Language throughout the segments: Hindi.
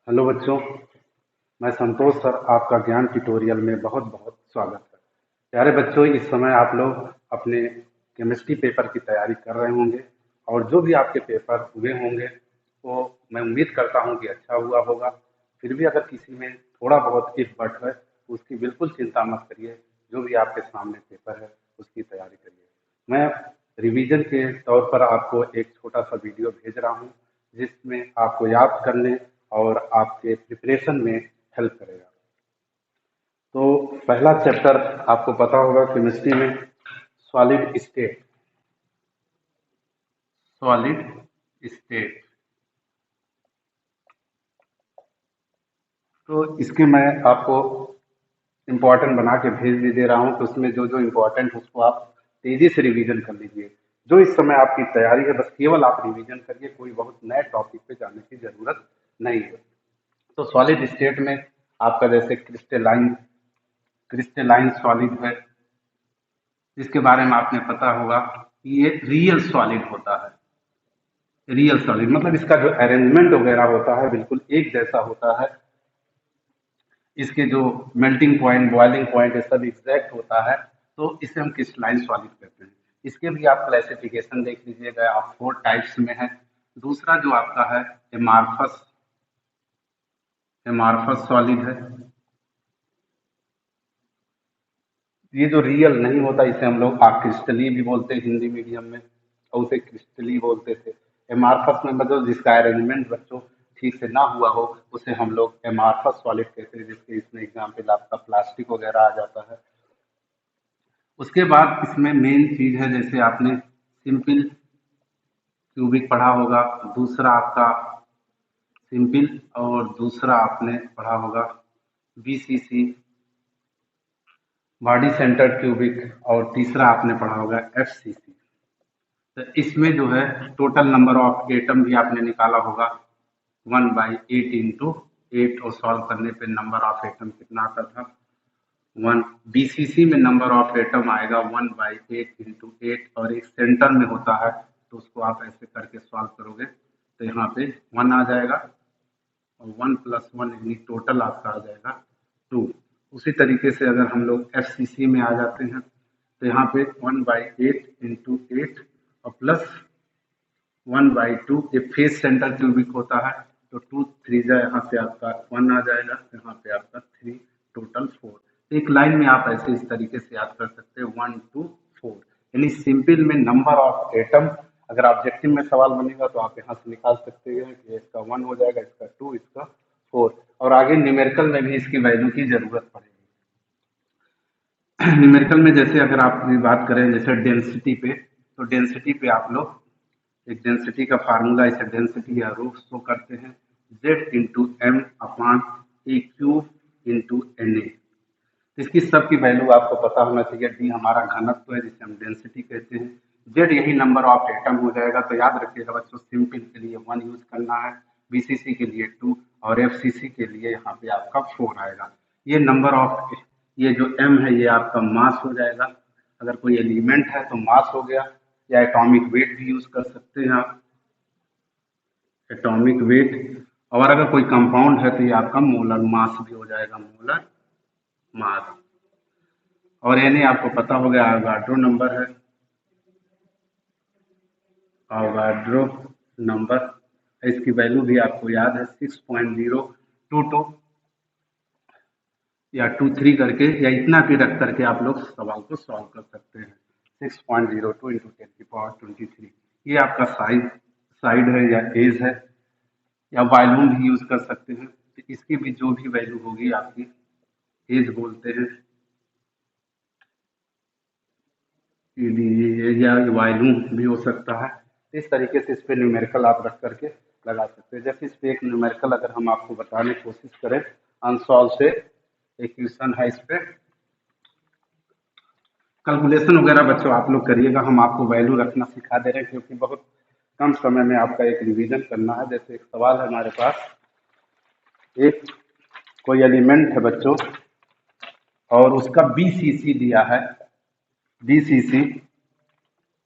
हेलो बच्चों, मैं संतोष सर आपका ज्ञान ट्यूटोरियल में बहुत बहुत स्वागत है। प्यारे बच्चों, इस समय आप लोग अपने केमिस्ट्री पेपर की तैयारी कर रहे होंगे और जो भी आपके पेपर हुए होंगे वो मैं उम्मीद करता हूँ कि अच्छा हुआ होगा। फिर भी अगर किसी में थोड़ा बहुत इफ बट है तो उसकी बिल्कुल चिंता मत करिए। जो भी आपके सामने पेपर है उसकी तैयारी करिए। मैं रिवीजन के तौर पर आपको एक छोटा सा वीडियो भेज रहा हूँ जिसमें आपको याद करने और आपके प्रिपरेशन में हेल्प करेगा। तो पहला चैप्टर आपको पता होगा केमिस्ट्री में सॉलिड स्टेट। सॉलिड स्टेट तो इसके मैं आपको इम्पोर्टेंट बना के भेज भी दे रहा हूँ, तो उसमें जो जो इम्पोर्टेंट उसको आप तेजी से रिवीजन कर लीजिए। जो इस समय आपकी तैयारी है बस केवल आप रिवीजन करिए, कोई बहुत नए टॉपिक पे जाने की जरूरत नहीं है। तो सॉलिड स्टेट में आपका जैसे क्रिस्टलाइन क्रिस्टलाइन सॉलिड है, जिसके बारे में आपने पता होगा कि ये रियल सॉलिड होता है। रियल सॉलिड मतलब इसका जो अरेंजमेंट वगैरह होता है बिल्कुल एक जैसा होता है। इसके जो मेल्टिंग पॉइंट, बॉइलिंग पॉइंट, ये सब एग्जैक्ट होता है। तो इसे हम क्रिस्टलाइन सॉलिड कहते हैं। इसके भी आप क्लासिफिकेशन देख लीजिएगा, आप 4 टाइप्स में है। दूसरा जो आपका है एमार्फस, एमार्फस सॉलिड है। ये जो रियल नहीं होता इसे हम लोग क्रिस्टली भी बोलते हैं हिंदी मीडियम में, और उसे क्रिस्टली बोलते थे। एमार्फस में मतलब जिसका अरेंजमेंट बच्चों ठीक से ना हुआ हो उसे हम लोग एमार्फस सॉलिड कहते हैं, जिसके इसमें एग्जाम्पल आपका प्लास्टिक वगैरह आ जाता है। उसके बाद इसमें मेन चीज है, जैसे आपने सिंपल क्यूबिक पढ़ा होगा, दूसरा आपका सिंपल, और दूसरा आपने पढ़ा होगा बीसीसी, बॉडी सेंटर क्यूबिक, और तीसरा आपने पढ़ा होगा एफसीसी। तो इसमें जो है टोटल नंबर ऑफ एटम भी आपने निकाला होगा 1/8 और सॉल्व करने पे नंबर ऑफ एटम कितना आता था 1। बीसीसी में नंबर ऑफ एटम आएगा 1/8 और एक सेंटर में होता है, तो उसको आप ऐसे करके सॉल्व करोगे तो यहाँ पे 1 आ जाएगा, और 1+1 यानी टोटल आपका आ जाएगा 2। उसी तरीके से अगर हम लोग एफसीसी में आ जाते हैं तो यहाँ पे 1/8 और प्लस 1/2, ये फेस सेंटर क्यूबिक होता है, तो 2 3 जा यहाँ से आपका 1 आ जाएगा, यहाँ पे आपका 3, टोटल 4। एक लाइन में आप ऐसे इस तरीके से याद कर सकते हैं 1 2 4। यानी सिंपल में नंबर ऑफ एटम, अगर ऑब्जेक्टिव में सवाल बनेगा तो आप यहाँ से निकाल सकते हैं कि इसका 1 हो जाएगा, इसका 2, इसका 4, और आगे न्यूमेरिकल में भी इसकी वैल्यू की जरूरत पड़ेगी। न्यूमेरिकल में जैसे अगर आप बात करें जैसे डेंसिटी पे, तो डेंसिटी पे आप लोग एक डेंसिटी का फार्मूला, इसे डेंसिटी या रूट शो करते हैं Z × m/a³ × Na। इसकी सब की वैल्यू आपको पता होना चाहिए। डी हमारा घनत्व है जिसे हम डेंसिटी कहते हैं, जेड यही नंबर ऑफ एटम हो जाएगा। तो याद रखिएगा बच्चों, सिंपल के लिए 1 यूज करना है, बीसीसी के लिए 2, और एफसीसी के लिए यहाँ पे आपका 4 आएगा। ये नंबर ऑफ, ये जो एम है ये आपका मास हो जाएगा। अगर कोई एलिमेंट है तो मास हो गया, या एटॉमिक वेट भी यूज कर सकते हैं आप, एटॉमिक वेट। और अगर कोई कंपाउंड है तो ये आपका मोलर मास भी हो जाएगा, मोलर मास। और यानी आपको पता हो गया अवोगाड्रो नंबर है, अवोगाड्रो नंबर, इसकी वैल्यू भी आपको याद है 6.022 या 23 करके, या इतना भी रख करके आप लोग सवाल को सॉल्व कर सकते हैं। 6.02 इंटू 10⁻23। ये आपका साइड है या एज है, या वॉल्यूम भी यूज कर सकते हैं। तो इसकी भी जो भी वैल्यू होगी आपकी, एज बोलते हैं, या वॉल्यूम भी हो सकता है। इस तरीके से इस पे न्यूमेरिकल आप रख करके लगा सकते हैं। जैसे इस पे एक न्यूमेरिकल अगर हम आपको बताने की कोशिश करें, अनसॉल्व से एक क्वेश्चन है, इस पे कैलकुलेशन वगैरह बच्चों आप लोग करिएगा, हम आपको वैल्यू रखना सिखा दे रहे हैं क्योंकि बहुत कम समय में आपका एक रिवीजन करना है। जैसे एक सवाल है हमारे पास, एक कोई एलिमेंट है बच्चों और उसका बीसीसी दिया है, बीसीसी,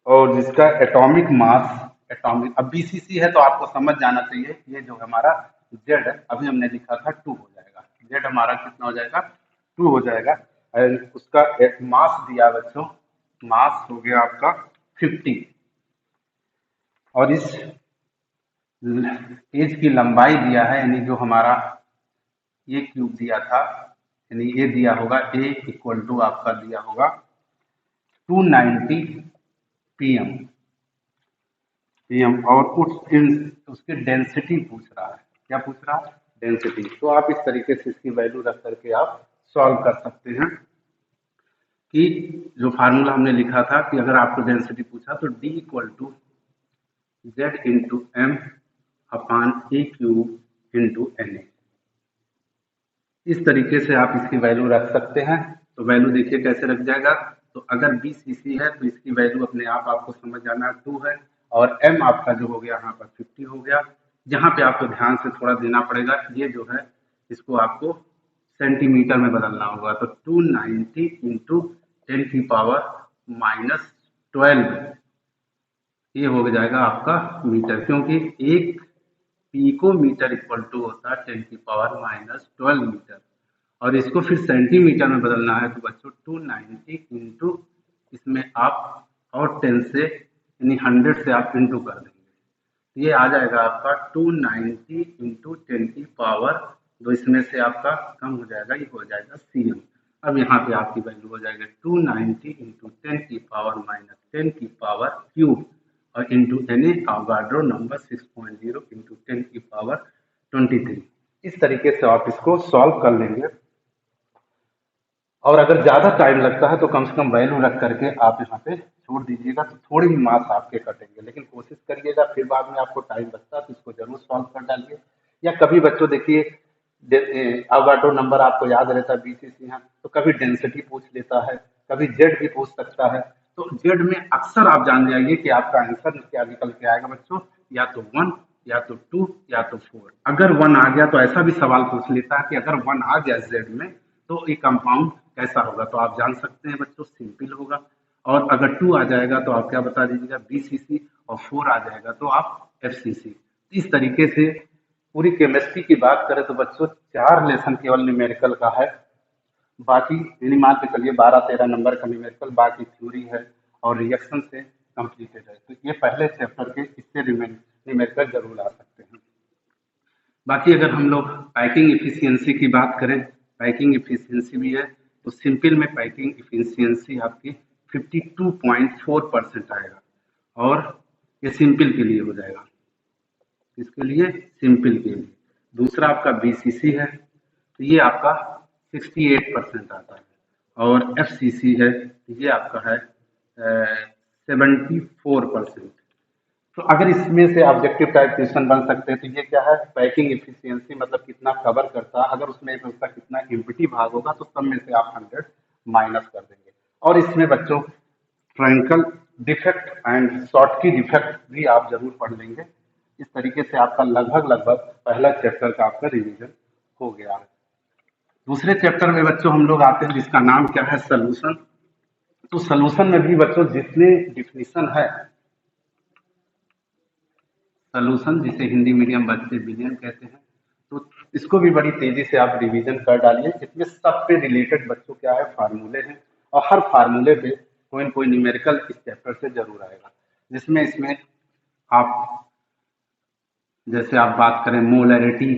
और जिसका एटॉमिक मास, एटॉमिक, अब बीसीसी है तो आपको समझ जाना चाहिए ये जो हमारा जेड अभी हमने लिखा था 2 हो जाएगा, जेड हमारा कितना हो जाएगा 2 हो जाएगा। एंड उसका एक मास दिया बच्चों, मास हो गया आपका 50, और इस एज की लंबाई दिया है, यानी जो हमारा ये क्यूब दिया था, यानी ये दिया होगा ए इक्वल टू आपका दिया होगा 290 पीएम पीएम, और उसकी डेंसिटी पूछ रहा है, क्या पूछ रहा है, डेंसिटी। तो आप इस तरीके से इसकी वैल्यू रख करके आप सॉल्व कर सकते हैं कि जो फार्मूला हमने लिखा था कि अगर आपको डेंसिटी पूछा तो D equal to Z into M upon A cube into N A. इस तरीके से आप इसकी वैल्यू रख सकते हैं। तो वैल्यू देखिए कैसे रख जाएगा, तो अगर बी सी सी है तो इसकी वैल्यू अपने आप आपको समझ जाना 2 है, और एम आपका जो हो गया यहाँ पर 50 हो गया। जहाँ पे आपको ध्यान से थोड़ा देना पड़ेगा, ये जो है इसको आपको सेंटीमीटर में बदलना होगा। तो 290 इंटू 10⁻⁻12 ये हो जाएगा आपका मीटर, क्योंकि एक पिकोमीटर इक्वल टू होता है 10⁻⁻12 मीटर, और इसको फिर सेंटीमीटर में बदलना है। तो बच्चों 290 इंटू इसमें आप और 10 से यानी 100 से आप इंटू कर देंगे, तो ये आ जाएगा आपका 290 इंटू 10⁻2, इसमें से आपका कम हो जाएगा, ये हो जाएगा सीएम। अब यहाँ पे आपकी वैल्यू हो जाएगा 290 इंटू 10⁻⁻10³ और into N A Avogadro number 6.0 into 10⁻23। इस तरीके से आप इसको सॉल्व कर लेंगे। और अगर ज्यादा टाइम लगता है तो कम से कम वैल्यू रख करके आप यहाँ पे छोड़ दीजिएगा, तो थोड़े ही मार्क्स आपके कटेंगे, लेकिन कोशिश करिएगा फिर बाद में आपको टाइम लगता है तो इसको जरूर सॉल्व कर डालिए। या कभी बच्चों देखिए अवोगाड्रो नंबर आपको याद रहता है बीसीसी है, तो कभी डेंसिटी पूछ लेता है, कभी जेड भी पूछ सकता है। तो जेड में अक्सर आप जान जाइए कि आपका आंसर क्या निकल के आएगा बच्चों, या तो 1 या तो 2 या तो 4। अगर 1 आ गया तो ऐसा भी सवाल पूछ लेता है कि अगर 1 आ गया जेड में तो ये कंपाउंड कैसा होगा, तो आप जान सकते हैं बच्चों सिंपल होगा। और अगर 2 आ जाएगा तो आप क्या बता दीजिएगा बीसीसी, और 4 आ जाएगा तो आप एफसीसी। इस तरीके से पूरी केमिस्ट्री की बात करें तो बच्चों 4 लेसन केवल न्यूमेरिकल का है, बाकी यानी मान के चलिए 12-13 नंबर का न्यूमेरिकल, बाकी थ्योरी है और रिएक्शन से कंप्लीटेड है। तो ये पहले चैप्टर के, इससे न्यूमेरिकल जरूर आ सकते हैं। बाकी अगर हम लोग पैकिंग इफिशियंसी की बात करें, पैकिंग इफिशियंसी भी है, तो सिंपल में पैकिंग इफिशियंसी आपकी 52.4% आएगा, और ये सिंपल के लिए हो जाएगा, इसके लिए सिंपल के लिए। दूसरा आपका बीसीसी है तो ये आपका 68% आता है, और एफसीसी है तो ये आपका है 74%। तो अगर इसमें से ऑब्जेक्टिव टाइप क्वेश्चन बन सकते हैं तो ये क्या है, पैकिंग इफिशियंसी मतलब कितना कवर करता है, अगर उसमें उसका कितना एम्प्टी भाग होगा तो सब में से आप 100 माइनस कर देंगे। और इसमें बच्चों ट्रैंकल डिफेक्ट एंड शॉर्ट की डिफेक्ट भी आप जरूर पढ़ लेंगे। इस तरीके से आपका लगभग पहला चैप्टर का आपका रिवीजन हो गया है। दूसरे चैप्टर में बच्चों हम लोग आते हैं जिसका नाम क्या है, सोल्यूशन। तो सोल्यूशन में भी बच्चों जितने डिफिनीशन है, सोल्यूशन जिसे हिंदी मीडियम बच्चे विलियन कहते हैं, तो इसको भी बड़ी तेजी से आप रिवीजन कर डालिए। इसमें सब पे रिलेटेड बच्चों क्या है, फार्मूले हैं, और हर फार्मूले पे कोई न कोई न्यूमेरिकल इस चैप्टर से जरूर आएगा। जिसमें इसमें आप जैसे आप बात करें मोलैरिटी,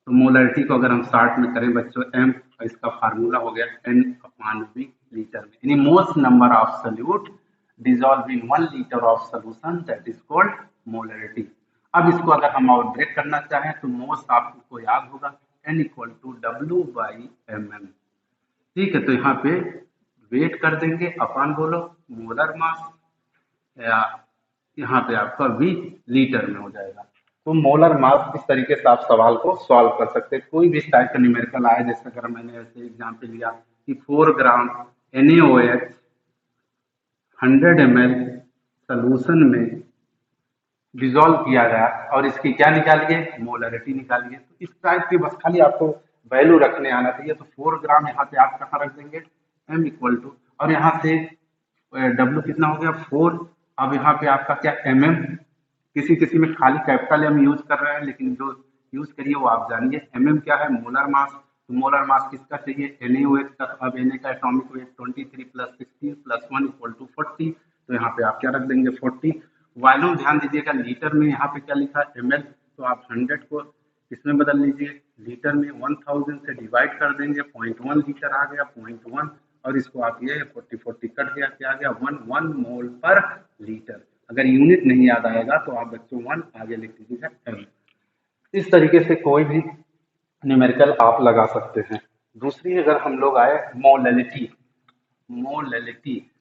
तो मोलैरिटी को अगर हम शॉर्ट में करें बच्चों एम, और इसका फार्मूला हो गया N/V लीटर में, यानी most number of solute dissolve in 1 litre of solution, that is called molarity. अब इसको अगर हम और ब्रेक करना चाहें तो मोस्ट आपको याद होगा N=W/mm। ठीक है, तो यहाँ पे वेट कर देंगे, अपन बोलो मोलर मास, या यहाँ पे आपका V लीटर में हो जाएगा। तो मोलर मास, इस तरीके से आप सवाल को सॉल्व कर सकते हैं। कोई भी इस टाइप का न्यूमेरिकल आए, जैसे अगर मैंने ऐसे एग्जाम्पल लिया कि 4 ग्राम NaOH 100 ml सोल्यूशन में डिजोल्व किया गया और इसकी क्या निकालिए, मोलरिटी निकालिए। तो इस टाइप की बस खाली आपको वैल्यू रखने आना चाहिए। तो 4 ग्राम यहाँ पे आप कहाँ रख देंगे, M इक्वल टू, और यहाँ से W कितना हो गया 4। अब यहाँ पे आपका क्या mm, किसी किसी में खाली कैपिटल M यूज कर रहे हैं, लेकिन जो यूज करिए वो आप जानिए। क्या है? Molar mass. तो मोलर मास किसका चाहिए? NaOH का। अब Na का एटॉमिक वेट 23 + 16 + 1 = 40। तो यहाँ पे आप क्या रख देंगे? 40। वॉल्यूम ध्यान दीजिएगा, लीटर में यहाँ पे क्या लिखा है? ml। तो आप 100 को इसमें बदल लीजिए, लीटर में 1000 से डिवाइड कर देंगे, 0.1 लीटर आ गया, 0.1। और इसको आप ये 40 कट गया, क्या आ गया? 1 मोल पर लीटर। अगर यूनिट नहीं याद आएगा तो आप बच्चों 1 आगे लिख दीजिएगा m। इस तरीके से कोई भी न्यूमेरिकल आप लगा सकते हैं। दूसरी अगर हम लोग आए मोलैलिटी। मोलैलिटी,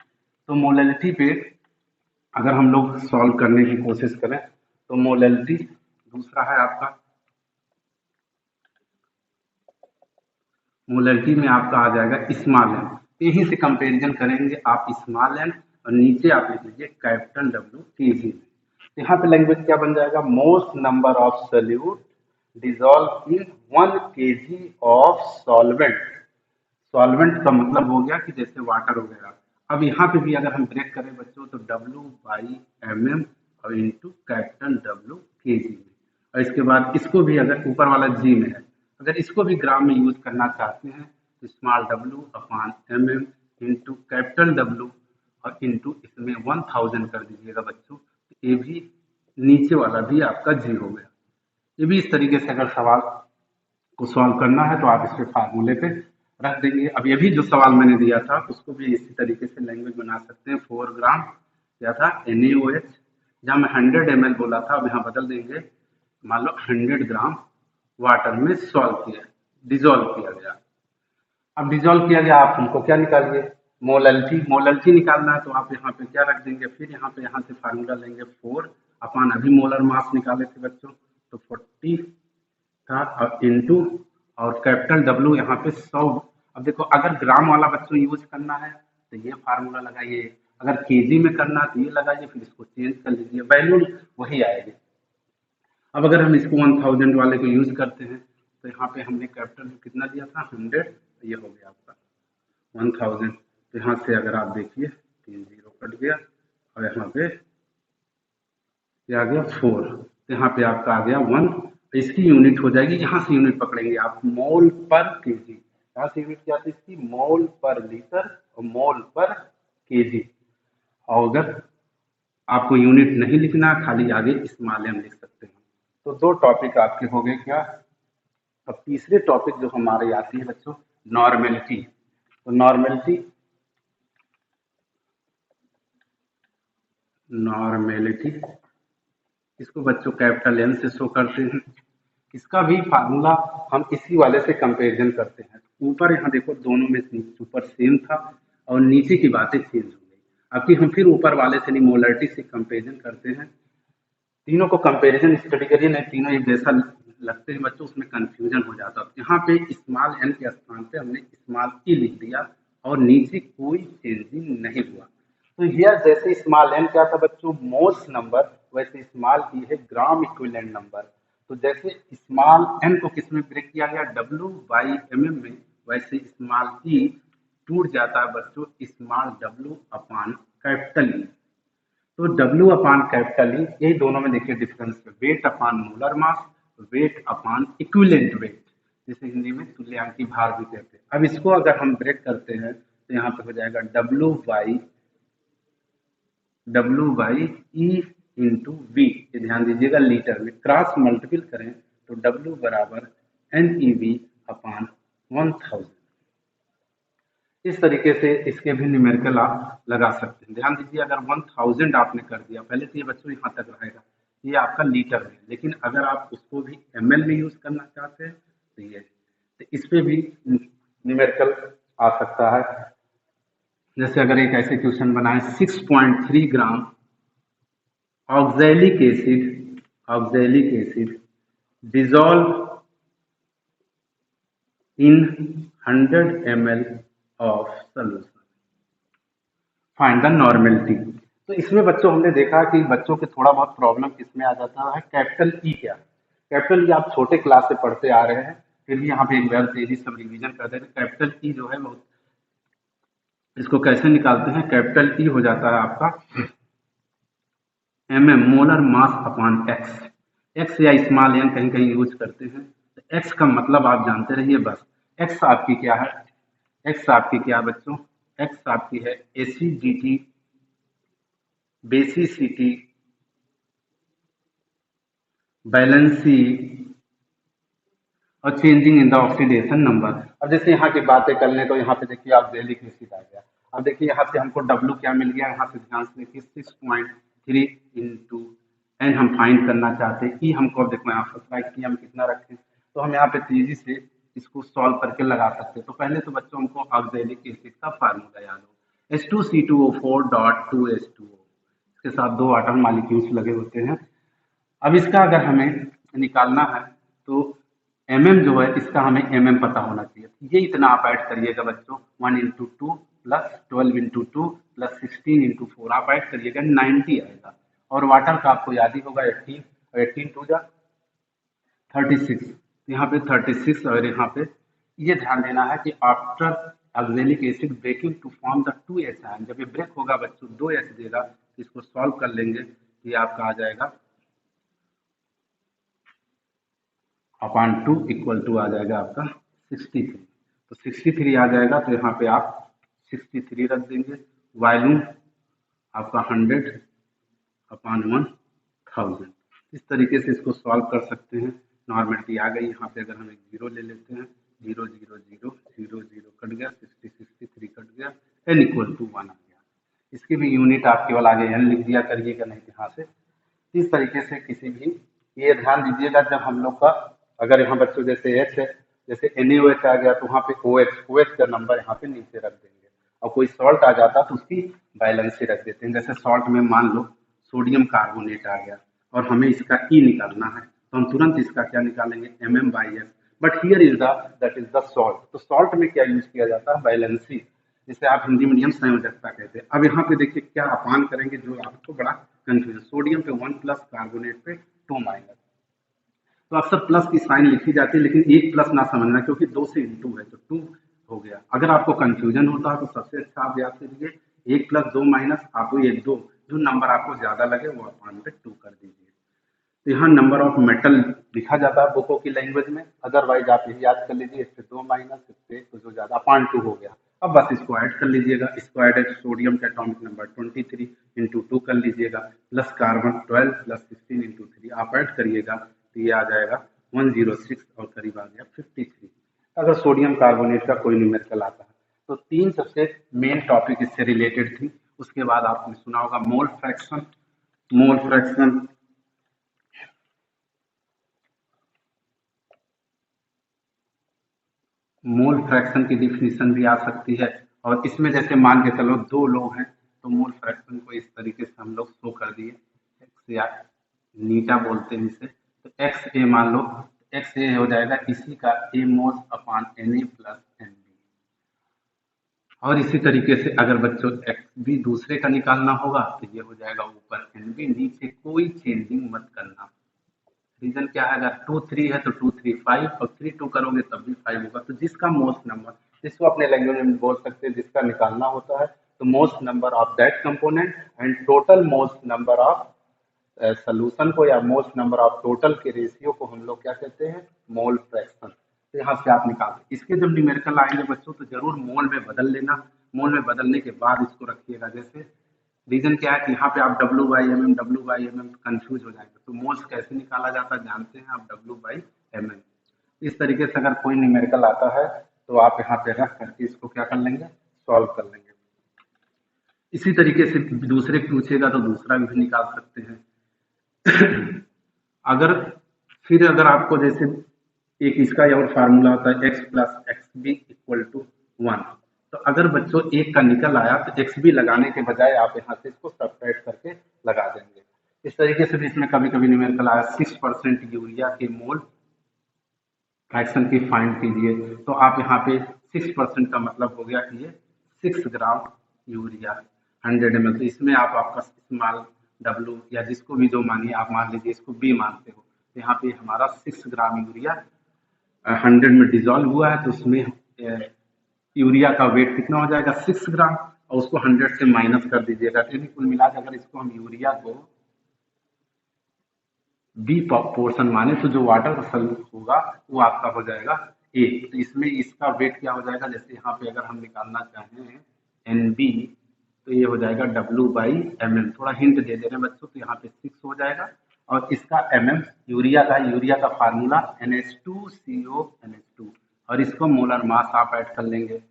तो मोलैलिटी पे अगर हम लोग सॉल्व करने की कोशिश करें तो मोलैलिटी दूसरा है आपका, मोलैलिटी में आपका आ जाएगा स्मॉल एन। यहीं से कंपेरिजन करेंगे आप स्मॉल एन और नीचे आप लिख लीजिए कैपिटल डब्ल्यू केजी में। यहाँ पे लैंग्वेज क्या बन जाएगा? Most number of solute dissolve in 1 kg of solvent. Solvent का मतलब हो गया कि जैसे वाटर वगैरह। अब यहाँ पे भी अगर हम ब्रेक करें बच्चों तो W/mm और इंटू कैपिटल डब्ल्यू केजी में। और इसके बाद इसको भी अगर ऊपर वाला जी में है, अगर इसको भी ग्राम में यूज करना चाहते हैं तो small W/mm into capital W और इंटू इसमें 1000 कर दीजिएगा बच्चों। ये भी नीचे वाला भी आपका जी हो गया। ये भी इस तरीके से अगर सवाल को सॉल्व करना है तो आप इसके फार्मूले पे रख देंगे। अब ये भी जो सवाल मैंने दिया था उसको भी इसी तरीके से लैंग्वेज बना सकते हैं। 4 ग्राम क्या था? NaOH। जहाँ मैं 100 ml बोला था, अब यहाँ बदल देंगे, मान लो 100 ग्राम वाटर में सॉल्व किया, डिजोल्व किया गया। अब डिजोल्व किया गया, आप हमको क्या निकालिए? मोलैलिटी। मोलैलिटी निकालना है तो आप यहाँ पे क्या रख देंगे? फिर यहाँ से फार्मूला लेंगे 4 अपॉन अभी मोलर मास निकाले थे बच्चों, तो 40 था और इंटू और कैपिटल डब्ल्यू यहाँ पे 100। अब देखो अगर ग्राम वाला बच्चों यूज करना है तो ये फार्मूला लगाइए, अगर केजी में करना है तो ये लगाइए, फिर इसको चेंज कर लीजिए, वैल्यू वही आएगी। अब अगर हम इसको 1000 वाले को यूज करते हैं तो यहाँ पे हमने कैपिटल कितना दिया था? 100। ये हो गया आपका 1000। तो यहाँ से अगर आप देखिए 3 0 कट गया और यहाँ पे क्या आ गया? 4। तो यहाँ पे आपका आ गया 1। इसकी यूनिट हो जाएगी, यहाँ से यूनिट पकड़ेंगे आप मोल पर केजी। यहाँ से यूनिट क्या थी इसकी? मोल पर लीटर और मोल पर केजी। और अगर आपको यूनिट नहीं लिखना, खाली आगे स्मॉल एम लिख सकते हैं। तो 2 टॉपिक आपके हो गए क्या? अब तीसरे टॉपिक जो हमारे आती है बच्चों, नॉर्मेलिटी। तो नॉर्मेलिटी इसको बच्चों कैपिटल एन से शो करते हैं। इसका भी फार्मूला हम इसी वाले से कंपेरिजन करते हैं। ऊपर यहाँ देखो दोनों में ऊपर सेम था और नीचे की बातें चेंज हो गई। अब कि हम फिर ऊपर वाले से नहीं मोलरिटी से कंपेरिजन करते हैं। तीनों को कंपेरिजन स्टडी करिए, नहीं तीनों एक जैसा लगते हैं बच्चों, उसमें कंफ्यूजन हो जाता है। यहाँ पे स्मॉल एन के स्थान पे हमने स्मॉल ई लिख दिया और नीचे कोई चेंजिंग नहीं हुआ। तो यह जैसे स्मॉल एन क्या था बच्चों? मोस्ट नंबर, वैसे स्मॉल ई है ग्राम इक्विवेलेंट नंबर। तो जैसे स्मॉल एन को किस में ब्रेक किया गया? W/mm में, वैसे स्मॉल ई टूट जाता है बच्चों small W upon capital E. तो W अपॉन कैपिटल ई, यही दोनों में देखिए डिफरेंस है। Weight upon molar mass, weight upon equivalent weight, जिसे हिंदी में तुल्यांकी भार भी कहते हैं। अब इसको अगर हम ब्रेक करते हैं तो यहाँ पे हो जाएगा W ई इंटू वी। ये ध्यान दीजिएगा लीटर में, क्रॉस मल्टीपल करें तो W बराबर NeV अपॉन 1000। इस तरीके से इसके भी न्यूमेरिकल आप लगा सकते हैं। ध्यान दीजिए अगर 1000 आपने कर दिया, पहले तो ये बच्चों यहाँ तक रहेगा, ये आपका लीटर में, लेकिन अगर आप उसको भी ml में यूज करना चाहते हैं तो ये, तो इस पे भी न्यूमेरिकल आ सकता है। जैसे अगर एक ऐसे क्वेश्चन बनाए 6.3 gram oxalic acid dissolve in 100 ml of solution, find the normality. तो इसमें बच्चों हमने देखा कि बच्चों के थोड़ा बहुत प्रॉब्लम किसमें आ जाता है? Capital E. क्या कैपिटल ई आप छोटे क्लास से पढ़ते आ रहे हैं, फिर भी यहाँ पे एक बार तेजी से रिवीजन कर देते हैं। कैपिटल ई जो है वो, इसको कैसे निकालते हैं? कैपिटल ई हो जाता है आपका mm molar mass upon x. X या स्मॉल एन कहीं कहीं यूज करते हैं, तो एक्स का मतलब आप जानते रहिए बस। एक्स आपकी क्या है, एक्स आपकी क्या है बच्चों, एक्स आपकी है एसिडिटी, बेसिसिटी, बैलेंसी और changing in the oxidation number. अब जैसे यहाँ की बातें कर लें तो यहाँ पे देखिए आप जैविक एसिड आ गया। अब देखिए यहाँ से हमको W क्या मिल गया, यहाँ से ध्यान से देखिए 6.3 इंटू एन हम फाइंड करना चाहते हैं। ई हमको अब देखो यहाँ फंस रहा है कि हम कितना रखें, तो हम यहाँ पे तेजी से इसको सॉल्व करके लगा सकते हैं। तो पहले तो बच्चों हमको ऑक्जेलिक एसिड का फार्मूला याद हो, H2C2O4 डॉट 2H2O, इसके साथ दो आटम मॉलिक्यूल्स लगे होते हैं। अब इसका अगर हमें निकालना है तो जो है इसका हमें पता होना चाहिए। ये इतना आप ऐड करिएगा बच्चों, 1 into 2 plus 12 into 2 plus 16 into 4, आप ऐड करिएगा 90 आएगा। और वाटर का आपको याद ही होगा 18, और 18 2 जा 36, यहाँ पे 36 और यहाँ पे ये ध्यान देना है कि after oxalic acid breaking to form the 2H ion, जब ये ब्रेक होगा बच्चों 2H देगा, तो इसको सॉल्व कर लेंगे, ये आपका आ जाएगा अपॉन 2 इक्वल टू आ जाएगा आपका 63। तो 63 आ जाएगा, तो यहाँ पे आप 63 रख देंगे। वॉल्यूम आपका 100 अपॉन 1000। इस तरीके से इसको सॉल्व कर सकते हैं। नॉर्मेलिटी आ गई। यहाँ पे अगर हम एक जीरो ले लेते हैं, 0 0 0 0 0 कट गया, 60 63 कट गया, n इक्वल टू 1 आ गया। इसकी भी यूनिट आप केवल आगे n लिख दिया करिएगा, नहीं यहाँ से इस तरीके से किसी भी, ये ध्यान दीजिएगा जब हम लोग का, अगर यहाँ बच्चों जैसे एच है, जैसे NaOH आ गया तो वहाँ पे OH का नंबर यहाँ पे नीचे रख देंगे, और कोई सॉल्ट आ जाता तो उसकी बैलेंस रख देते हैं। जैसे सॉल्ट में मान लो सोडियम कार्बोनेट आ गया और हमें इसका ई निकालना है, तो हम तुरंत इसका क्या निकालेंगे, MM/S। But here is that is the salt. तो सॉल्ट में क्या यूज किया जाता है, बैलेंसी, जिसे आप हिंदी मीडियम संयोजकता कहते हैं। अब यहाँ पे देखिए क्या अपान करेंगे, जो आपको बड़ा कंफ्यूजन, सोडियम पे 1 प्लस, कार्बोनेट पे 2 माइनस। तो अक्सर प्लस की साइन लिखी जाती है, लेकिन एक प्लस ना समझना, क्योंकि 2 से इंटू है तो 2 हो गया। अगर आपको कंफ्यूजन होता है तो सबसे अच्छा आप याद कीजिए 1 प्लस 2 माइनस, आपको ये 2, जो नंबर आपको ज्यादा लगे वो अपान पे 2 कर दीजिए। तो यहाँ नंबर ऑफ मेटल लिखा जाता है बुकों की लैंग्वेज में, अदरवाइज आप यही याद कर लीजिए, इससे 2 माइनस, इससे तो जो ज्यादा अपान 2 हो गया। अब बस इसको ऐड कर लीजिएगा, इसको ऐड सोडियम का एटॉमिक नंबर 23 इंटू 2 कर लीजिएगा, प्लस कार्बन 12 प्लस 16 इंटू 3 आप ऐड करिएगा, तो ये आ जाएगा 106 और करीब आ गया 53। अगर सोडियम कार्बोनेट का कोई न्यूमेरिकल आता है तो 3 सबसे मेन टॉपिक इससे रिलेटेड थी। उसके बाद आपने सुना होगा mole fraction. Mole fraction mole fraction की डिफिनीशन भी आ सकती है, और इसमें जैसे मान के चलो 2 लोग हैं तो मोल फ्रैक्शन को इस तरीके से हम लोग शो कर दिए, एक्स या नीटा बोलते हैं इसे, तो एक्स ए मान लो, एक्स ए हो जाएगा इसी का A moles upon N A plus N B. और इसी तरीके से अगर बच्चों एक्स बी दूसरे का निकालना होगा तो ये हो जाएगा ऊपर एन बी, नीचे कोई चेंजिंग मत करना। रीजन क्या है, अगर 2 3 है तो 2 3 5, और 3 2 करोगे तब भी 5 होगा। तो जिसका मोस्ट नंबर, जिसको अपने लैंग्वेज में बोल सकते हैं, जिसका निकालना होता है, तो most number of that component and total most number of solution को, या मोस्ट नंबर ऑफ टोटल के रेशियो को हम लोग क्या कहते हैं, मोल फ्रैक्शन। तो यहाँ से आप निकालते, इसके जब न्यूमेरिकल आएंगे बच्चों तो जरूर मोल में बदल लेना। मोल में बदलने के बाद इसको रखिएगा। जैसे रीजन क्या है कि यहाँ पे आप W/mm कंफ्यूज हो जाएंगे, तो मोल्स कैसे निकाला जाता है जानते हैं आप, W/mm। इस तरीके से अगर कोई न्यूमेरिकल आता है तो आप यहाँ पे रख करके इसको क्या कर लेंगे, सॉल्व कर लेंगे। इसी तरीके से दूसरे पूछेगा तो दूसरा भी निकाल सकते हैं। अगर फिर अगर आपको जैसे एक इसका और फार्मूला होता है X plus X B equal to 1, तो अगर बच्चों एक का निकल आया तो एक्स बी लगाने के बजाय आप यहाँ से इसको सब्ट्रैक्ट करके लगा देंगे। इस तरीके से भी इसमें कभी कभी निकल आया 6% यूरिया के मोल फ्रैक्शन की फाइंड कीजिए, तो आप यहाँ पे 6% का मतलब हो गया कि ये 6 ग्राम यूरिया 100 ml। तो इसमें आप आपका स्मॉल W या जिसको भी जो मानिए, आप मान लीजिए इसको B मानते हो, तो यहाँ पे हमारा 6 ग्राम यूरिया 100 में डिजोल्व हुआ है, तो उसमें यूरिया का वेट कितना हो जाएगा, 6 ग्राम, और उसको 100 से माइनस कर दीजिएगा। तो कुल मिला के अगर इसको हम यूरिया को बी पोर्शन माने तो जो वाटर का सॉल्यूट होगा वो आपका हो जाएगा ए। तो इसमें इसका वेट क्या हो जाएगा, जैसे यहाँ पे अगर हम निकालना चाहें एन बी, तो ये हो जाएगा डब्ल्यू बाई एम एम। थोड़ा हिंट दे रहे हैं बच्चों, तो यहाँ पे 6 हो जाएगा। और इसका एम एम यूरिया का फार्मूला NH2CO NH2, और इसको मोलर मास आप ऐड कर लेंगे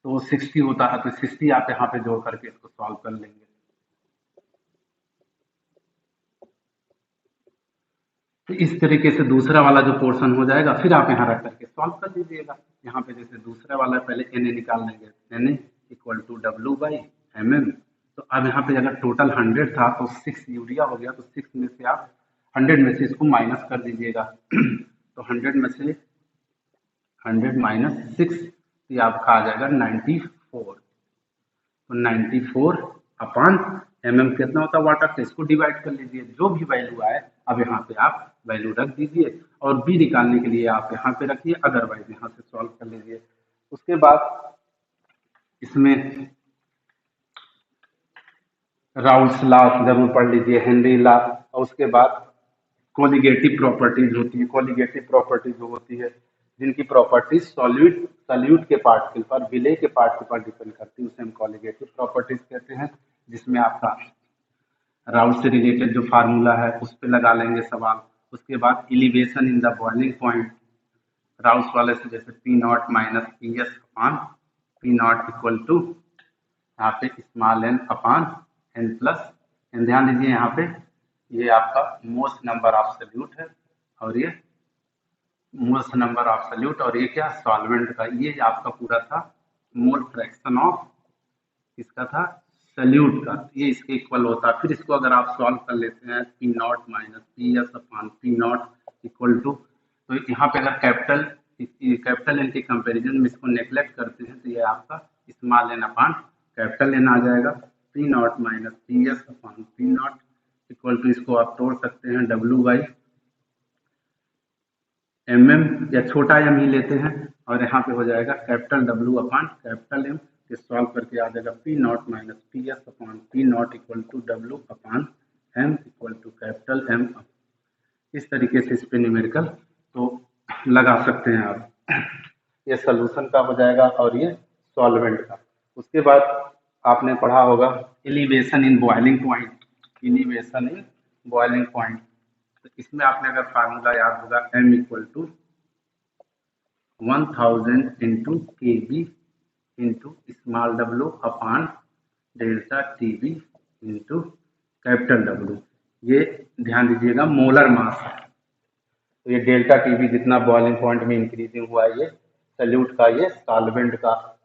तो 60 होता है, तो 60 आप यहाँ पे जोड़ करके इसको सॉल्व कर लेंगे। तो इस तरीके से दूसरा वाला जो पोर्शन हो जाएगा, फिर आप यहाँ रख करके सॉल्व कर दीजिएगा। यहाँ पे जैसे दूसरा वाला पहले Na निकाल लेंगे, Na equal to W by M M. तो अब यहाँ पे अगर टोटल 100 था तो 6 यूरिया हो गया, तो 6 में से आप 100 में से इसको माइनस कर दीजिएगा। तो 100 में से 100 माइनस 6, ये आपका आ जाएगा 94। तो 94 अपान एम कितना होता है वाटर, से इसको डिवाइड कर लीजिए, जो भी वैल्यू आए अब यहाँ पे आप वैल्यू रख दीजिए, और बी निकालने के लिए आप यहाँ पे रखिए, अदरवाइज यहाँ से सॉल्व कर लीजिए। उसके बाद इसमें राउल्स लॉ जरूर पढ़ लीजिए, हेनरी लॉ, और उसके बाद कोलिगेटिव प्रॉपर्टीज होती है। कोलिगेटिव प्रॉपर्टीज जो होती है, जिनकी प्रॉपर्टीज सॉल्यूट सॉल्यूट के पार्टिकल पर, विलेय के पार्टिकल पर डिपेंड करती है, उसे हम कोलिगेटिव प्रॉपर्टीज कहते हैं। जिसमें आपका राउल्ट से रिलेटेड जो फार्मूला है उस पर लगा लेंगे सवाल। उसके बाद elevation in the boiling point, Raoult वाले से जैसे P not minus P S upon P not equal to यहाँ पे small N upon N plus N. ध्यान दीजिए यहाँ पे ये आपका मोस्ट नंबर ऑफ सॉल्यूट है, और ये मोस्ट नंबर ऑफ सॉल्यूट, और ये क्या सॉल्वेंट का, ये आपका पूरा था मोल फ्रैक्शन ऑफ इसका था सल्यूट का, ये इसके इक्वल होता है। फिर इसको अगर आप सॉल्व कर लेते हैं P not minus P S upon P not equal to, तो यहाँ पे अगर कैपिटल एन के कंपैरिजन में इसको नेग्लेक्ट करते हैं तो ये आपका small N upon capital N आ जाएगा। P not minus P S upon P not equal to, इसको आप तोड़ सकते हैं डब्ल्यू बाई एम एम, या छोटा एम ही लेते हैं, और यहाँ पे हो जाएगा capital W upon capital M. Solve करके आ जाएगा P not minus P S upon P not equal to W upon M equal to capital M. इस तरीके से इस पे न्यूमेरिकल तो लगा सकते हैं आप। ये सोल्यूशन का हो जाएगा और ये सॉल्वेंट का। उसके बाद आपने पढ़ा होगा elevation in boiling point, elevation in boiling point. तो इसमें आपने अगर फार्मूला याद होगा m equal to 1000 into K B into small W upon delta T B into capital W. ये ध्यान दीजिएगा मोलर मास है, तो ये डेल्टा टी बी जितना बॉइलिंग पॉइंट में इंक्रीजिंग हुआ है, ये सल्यूट का, ये सॉल्वेंट का,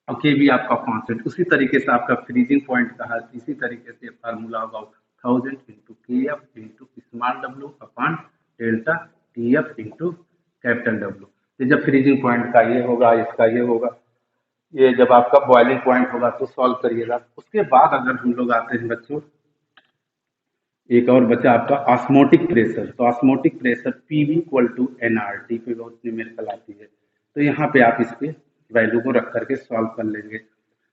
और के भी आपका 65। उसी तरीके से आपका फ्रीजिंग पॉइंट का है, इसी तरीके से फार्मूला होगा 1000 इंटू के F into small W upon delta T F into capital W. ये जब फ्रीजिंग पॉइंट का ये होगा, इसका ये होगा, ये जब आपका बॉइलिंग पॉइंट होगा तो सॉल्व करिएगा। उसके बाद अगर हम लोग आते हैं बच्चों, एक और बचा आपका ऑस्मोटिक प्रेशर। तो osmotic pressure P V equal to N R T पे बहुत न्यूमेरिकल आती है, तो यहाँ पे आप इस पे वैल्यू को रख करके सॉल्व कर लेंगे।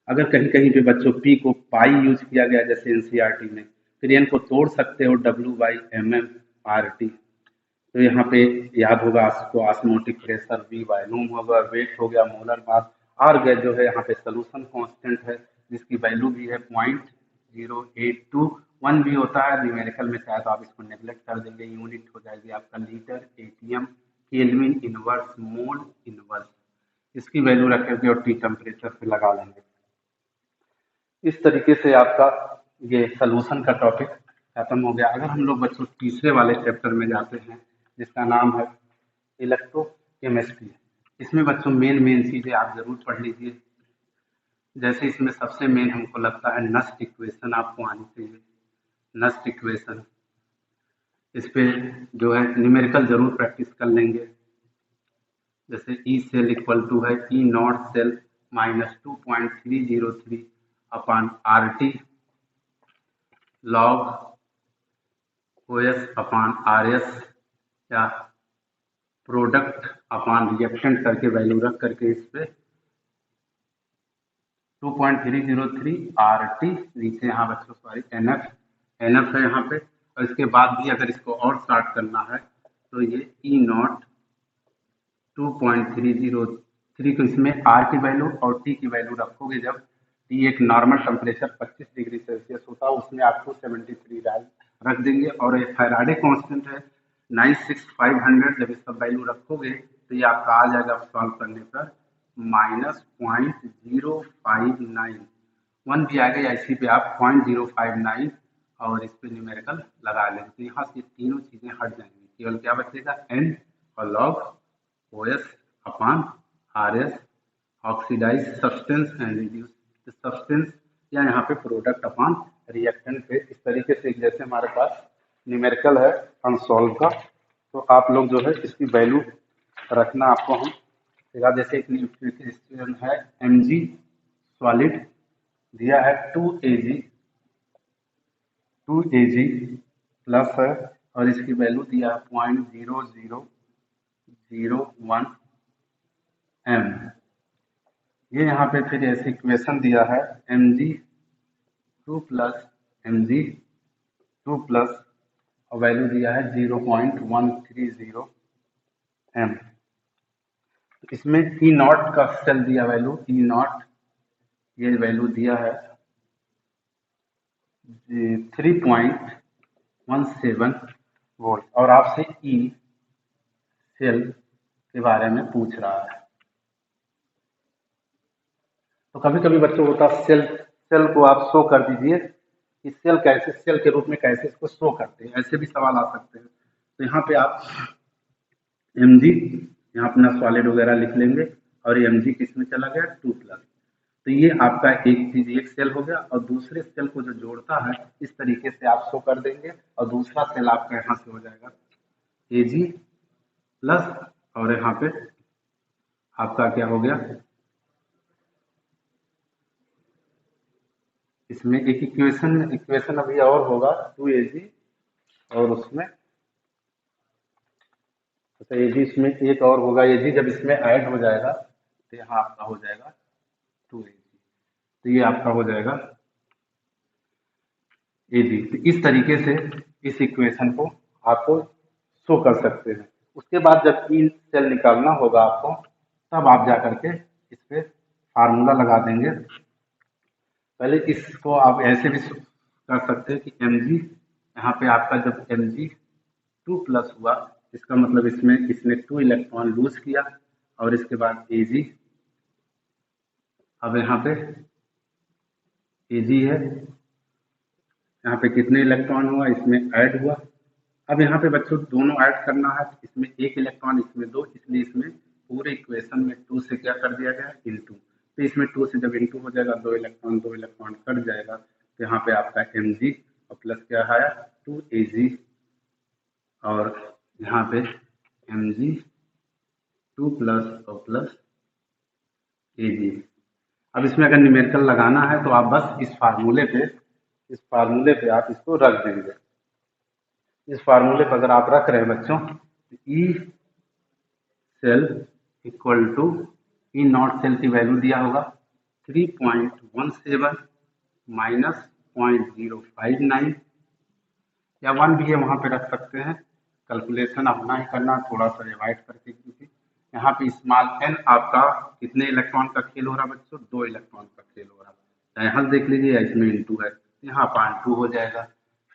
अगर कहीं कहीं पे बच्चों पी को पाई यूज किया गया जैसे एनसीईआरटी में, फिर एन को तोड़ सकते हो W by M M R T. तो यहाँ पे याद होगा आपको ऑस्मोटिक प्रेशर, वी वॉल्यूम होगा, वेट हो गया, मोलर मास, आर गैस जो है यहाँ पे सोल्यूशन कांस्टेंट है जिसकी वैल्यू भी है 0.0821 भी होता है न्यूमेरिकल में, शायद आप इसको नेग्लेक्ट कर देंगे। यूनिट हो जाएगी आपका litre, ATM, kelvin inverse, mole inverse, इसकी वैल्यू रखेंगे और टी टेम्परेचर पे लगा लेंगे। इस तरीके से आपका ये सोल्यूशन का टॉपिक खत्म हो गया। अगर हम लोग बच्चों तीसरे वाले चैप्टर में जाते हैं जिसका नाम है इलेक्ट्रोकेमिस्ट्री, इसमें बच्चों मेन चीजें आप जरूर पढ़ लीजिए। जैसे इसमें सबसे मेन हमको लगता है नस्ट इक्वेशन आपको आनी चाहिए। नस्ट इक्वेशन, इस पे जो है न्यूमेरिकल जरूर प्रैक्टिस कर लेंगे। जैसे ई सेल इक्वल टू है E not cell minus 2.303 upon R T log O S upon R S, या प्रोडक्ट अपान रिएक्टेंट करके वैल्यू रख करके इस पे 2.303 आर टी, नीचे यहाँ बच्चों सॉरी एन एफ है यहाँ पे, और इसके बाद भी अगर इसको और शॉर्ट करना है तो ये ई नॉट 2.303 को इसमें आर की वैल्यू और टी की वैल्यू रखोगे। जब टी एक नॉर्मल टेम्परेचर 25 डिग्री सेल्सियस होता है उसमें आप 273 डाल रख देंगे, और ये फैराडे कांस्टेंट है 96500। जब इसका वैल्यू रखोगे तो ये आपका आ जाएगा सॉल्व करने पर -0.059। वन भी आ गया, इसी पे आप 0.059 और इस पे न्यूमेरिकल लगा लेंगे तो यहाँ से तीनों चीजें हट जाएंगी। केवल क्या बचेगा, एन और log OS upon RS oxidise substance and reduce substance, या यहाँ पे प्रोडक्ट अपॉन रिएक्टेंट पे। इस तरीके से जैसे हमारे पास न्यूमेरिकल है अनसॉल्व का, तो आप लोग जो है इसकी वैल्यू रखना आपको हम देगा। जैसे एक न्यूट्रिशन है mg सॉलिड दिया है 2 Ag प्लस है और इसकी वैल्यू दिया है 0.0001 m। ये यहाँ पे फिर ऐसे इक्वेशन दिया है mg2 प्लस और वैल्यू दिया है 0.130 m। इसमें ई नॉट का सेल दिया वैल्यू, ई नॉट ये वैल्यू दिया है 3.17 वोल्ट, और आपसे ई सेल के बारे में पूछ रहा है। तो कभी कभी बच्चों होता है सेल को आप शो कर दीजिए कि सेल कैसे, सेल के रूप में कैसे इसको शो करते हैं, ऐसे भी सवाल आ सकते हैं। तो यहाँ पे आप mg यहाँ अपना सॉलिड वगैरह लिख लेंगे और ये mg किस में चला गया 2 प्लस। तो ये आपका एक चीज एक सेल हो गया, और दूसरे सेल को जो जोड़ता है इस तरीके से आप शो कर देंगे, और दूसरा सेल आपका यहाँ से हो जाएगा Ag प्लस, और यहाँ पे आपका क्या हो गया, इसमें एक इक्वेशन अभी और होगा 2Ag, और उसमें तो Ag इसमें एक और होगा Ag, जब इसमें ऐड हो जाएगा तो यहाँ आपका हो जाएगा 2Ag। तो ये आपका हो जाएगा Ag। तो इस तरीके से इस इक्वेशन को आपको शो कर सकते हैं। उसके बाद जब ई सेल निकालना होगा आपको, तब आप जा करके इस पे फार्मूला लगा देंगे। पहले इसको आप ऐसे भी कर सकते हैं कि mg यहाँ पे आपका जब mg2 प्लस हुआ, इसका मतलब इसमें इसने 2 इलेक्ट्रॉन लूज किया, और इसके बाद Ag, अब यहाँ पे Ag है, यहाँ पे कितने इलेक्ट्रॉन हुआ, इसमें ऐड हुआ। अब यहाँ पे बच्चों दोनों ऐड करना है, इसमें एक इलेक्ट्रॉन इसमें 2, इसलिए इसमें पूरे इक्वेशन में 2 से क्या कर दिया गया इनटू। तो इसमें 2 से जब इनटू हो जाएगा 2 इलेक्ट्रॉन कट जाएगा, तो यहाँ पे आपका mg और प्लस क्या आया 2Ag, और यहाँ पे mg2 प्लस और प्लस Ag। अब इसमें अगर न्यूमेरिकल लगाना है तो आप बस इस फार्मूले पे आप इसको रख देंगे। इस फार्मूले पर अगर आप रख रहे हैं बच्चों, E cell equal to E not cell की वैल्यू दिया होगा 3.17 माइनस 0.059 या 1 भी है, वहाँ पे रख सकते हैं। कैलकुलेशन अपना ही करना, थोड़ा सा डिवाइड करके, क्योंकि यहाँ पे स्मॉल n आपका कितने इलेक्ट्रॉन का खेल हो रहा है बच्चों, 2 इलेक्ट्रॉन का खेल हो रहा है। यहाँ देख लीजिए इसमें इंटू है, यहाँ पान 2 हो जाएगा।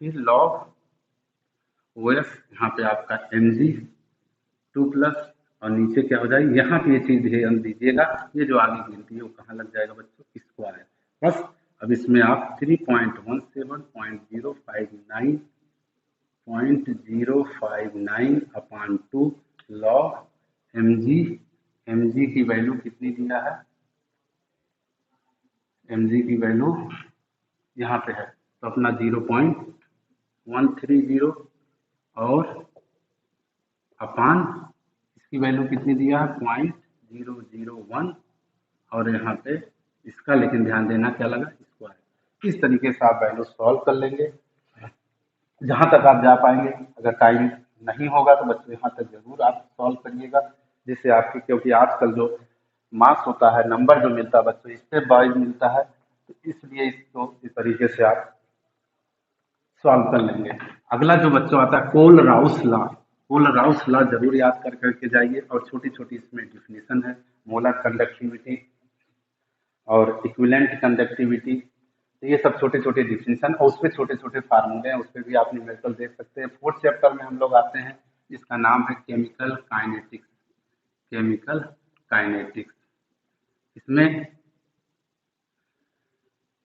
फिर लॉग OS यहाँ पे आपका mg2 प्लस, और नीचे क्या हो जाएगा, यहाँ पे ये चीज ध्यान दीजिएगा, ये जो आगे गिनती है वो कहाँ लग जाएगा बच्चों, स्क्वायर। बस अब इसमें आप 3.17.059 अपॉन 2 लॉग mg की वैल्यू कितनी दिया है, mg की वैल्यू यहाँ पे है तो अपना 0.130, और अपान इसकी वैल्यू कितनी दिया है 0.001, और यहाँ पे इसका लेकिन ध्यान देना क्या लगा स्क्वायर। इस तरीके से आप वैल्यू सॉल्व कर लेंगे जहां तक आप जा पाएंगे। अगर टाइम नहीं होगा तो बच्चों यहाँ तक जरूर आप सॉल्व करिएगा, जिससे आपकी, क्योंकि आजकल जो मार्क्स होता है, नंबर जो मिलता है बच्चों स्टेप वाइज मिलता है, तो इसलिए इसको इस तरीके से आप सॉल्व कर लेंगे। अगला जो बच्चों आता है कोल राउस लॉ जरूर याद कर करके जाइए, और छोटी छोटी इसमें डिफिनेशन है। मोलर कंडक्टिविटी और इक्विवेलेंट कंडक्टिविटी, तो ये सब छोटे छोटे डिफिनेशन और उसमें छोटे छोटे फार्मूले हैं, उस पर भी आप न्यूमेरिकल देख सकते हैं। फोर्थ चैप्टर में हम लोग आते हैं, इसका नाम है केमिकल काइनेटिक्स। केमिकल काइनेटिक्स, इसमें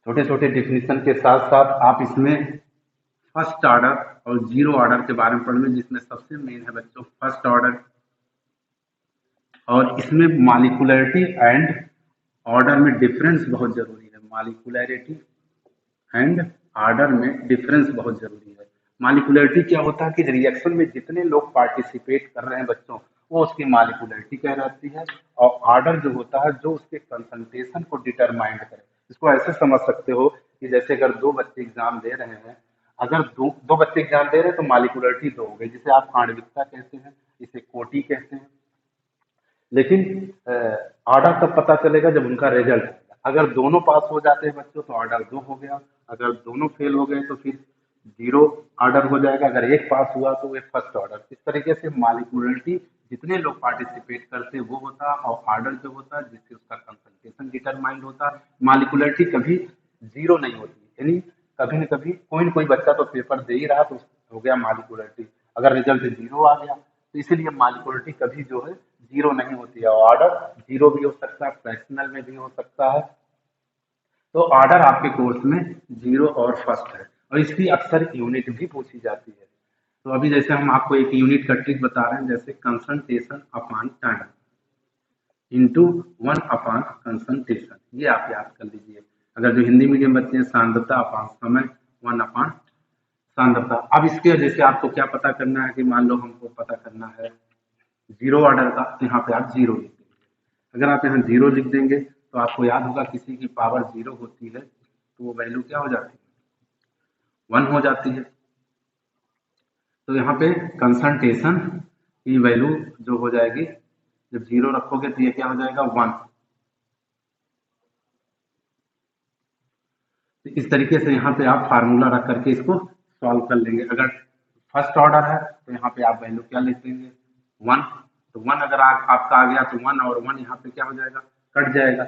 छोटे छोटे डिफिनेशन के साथ साथ आप इसमें फर्स्ट ऑर्डर और जीरो ऑर्डर के बारे में पढ़ेंगे, जिसमें सबसे मेन है बच्चों फर्स्ट ऑर्डर, और इसमें मॉलिक्यूलरिटी एंड ऑर्डर में डिफरेंस बहुत जरूरी है। मॉलिक्यूलरिटी एंड ऑर्डर में डिफरेंस बहुत जरूरी है। मॉलिक्यूलरिटी क्या होता है कि रिएक्शन में जितने लोग पार्टिसिपेट कर रहे हैं बच्चों, वो उसकी मॉलिक्यूलरिटी कहलाती है। और ऑर्डर जो होता है, जो उसके कंसंट्रेशन को डिटरमाइन करे। इसको ऐसे समझ सकते हो कि जैसे अगर दो बच्चे एग्जाम दे रहे हैं, अगर दो दो बच्चे एग्जाम दे रहे हैं तो मॉलिक्यूलरिटी दो हो गई, जिसे आप आणविकता कहते हैं, इसे कोटि कहते हैं। लेकिन ऑर्डर तब पता चलेगा जब उनका रिजल्ट आएगा। अगर दोनों पास हो जाते हैं बच्चों तो ऑर्डर दो हो गया, अगर दोनों फेल हो गए तो फिर जीरो ऑर्डर हो जाएगा, अगर एक पास हुआ तो वे फर्स्ट ऑर्डर। इस तरीके से मॉलिक्यूलरिटी जितने लोग पार्टिसिपेट करते हैं वो होता है, और ऑर्डर जो होता है जिससे उसका कंसंट्रेशन डिटरमाइंड होता है। मॉलिक्यूलरिटी कभी जीरो नहीं होती, यानी कभी न कभी कोई न कोई बच्चा तो पेपर दे ही रहा तो हो गया मॉलिक्यूलरिटी, अगर रिजल्ट जीरो आ गया तो इसीलिए मॉलिक्यूलरिटी कभी जो है जीरो नहीं होती है। ऑर्डर जीरो भी हो सकता है, फ्रैक्शनल में भी हो सकता है। तो ऑर्डर आपके कोर्स में जीरो और फर्स्ट है, और इसकी अक्सर यूनिट भी पूछी जाती है। तो अभी जैसे हम आपको एक यूनिट का ट्रिक बता रहे हैं, जैसे concentration upon time into one upon concentration, ये आप याद कर लीजिए। अगर जो हिंदी मीडियम बच्चे हैं, सांद्रता अपॉन समय, वन अपॉन सांद्रता। अब इसके वजह से आपको क्या पता करना है कि मान लो हमको पता करना है जीरो ऑर्डर का, तो यहाँ पे आप जीरो लिख देंगे। अगर आप यहाँ जीरो लिख देंगे तो आपको याद होगा किसी की पावर जीरो होती है तो वो वैल्यू क्या हो जाती है, वन हो जाती है। तो यहाँ पे कंसंट्रेशन की वैल्यू जो हो जाएगी, जब जीरो रखोगे तो ये क्या हो जाएगा, वन। तो इस तरीके से यहाँ पे आप फार्मूला रख करके इसको सॉल्व कर लेंगे। अगर फर्स्ट ऑर्डर है तो यहाँ पे आप वैल्यू क्या लिख देंगे, वन। तो वन अगर आपका आ गया तो वन और वन यहाँ पे क्या हो जाएगा, कट जाएगा,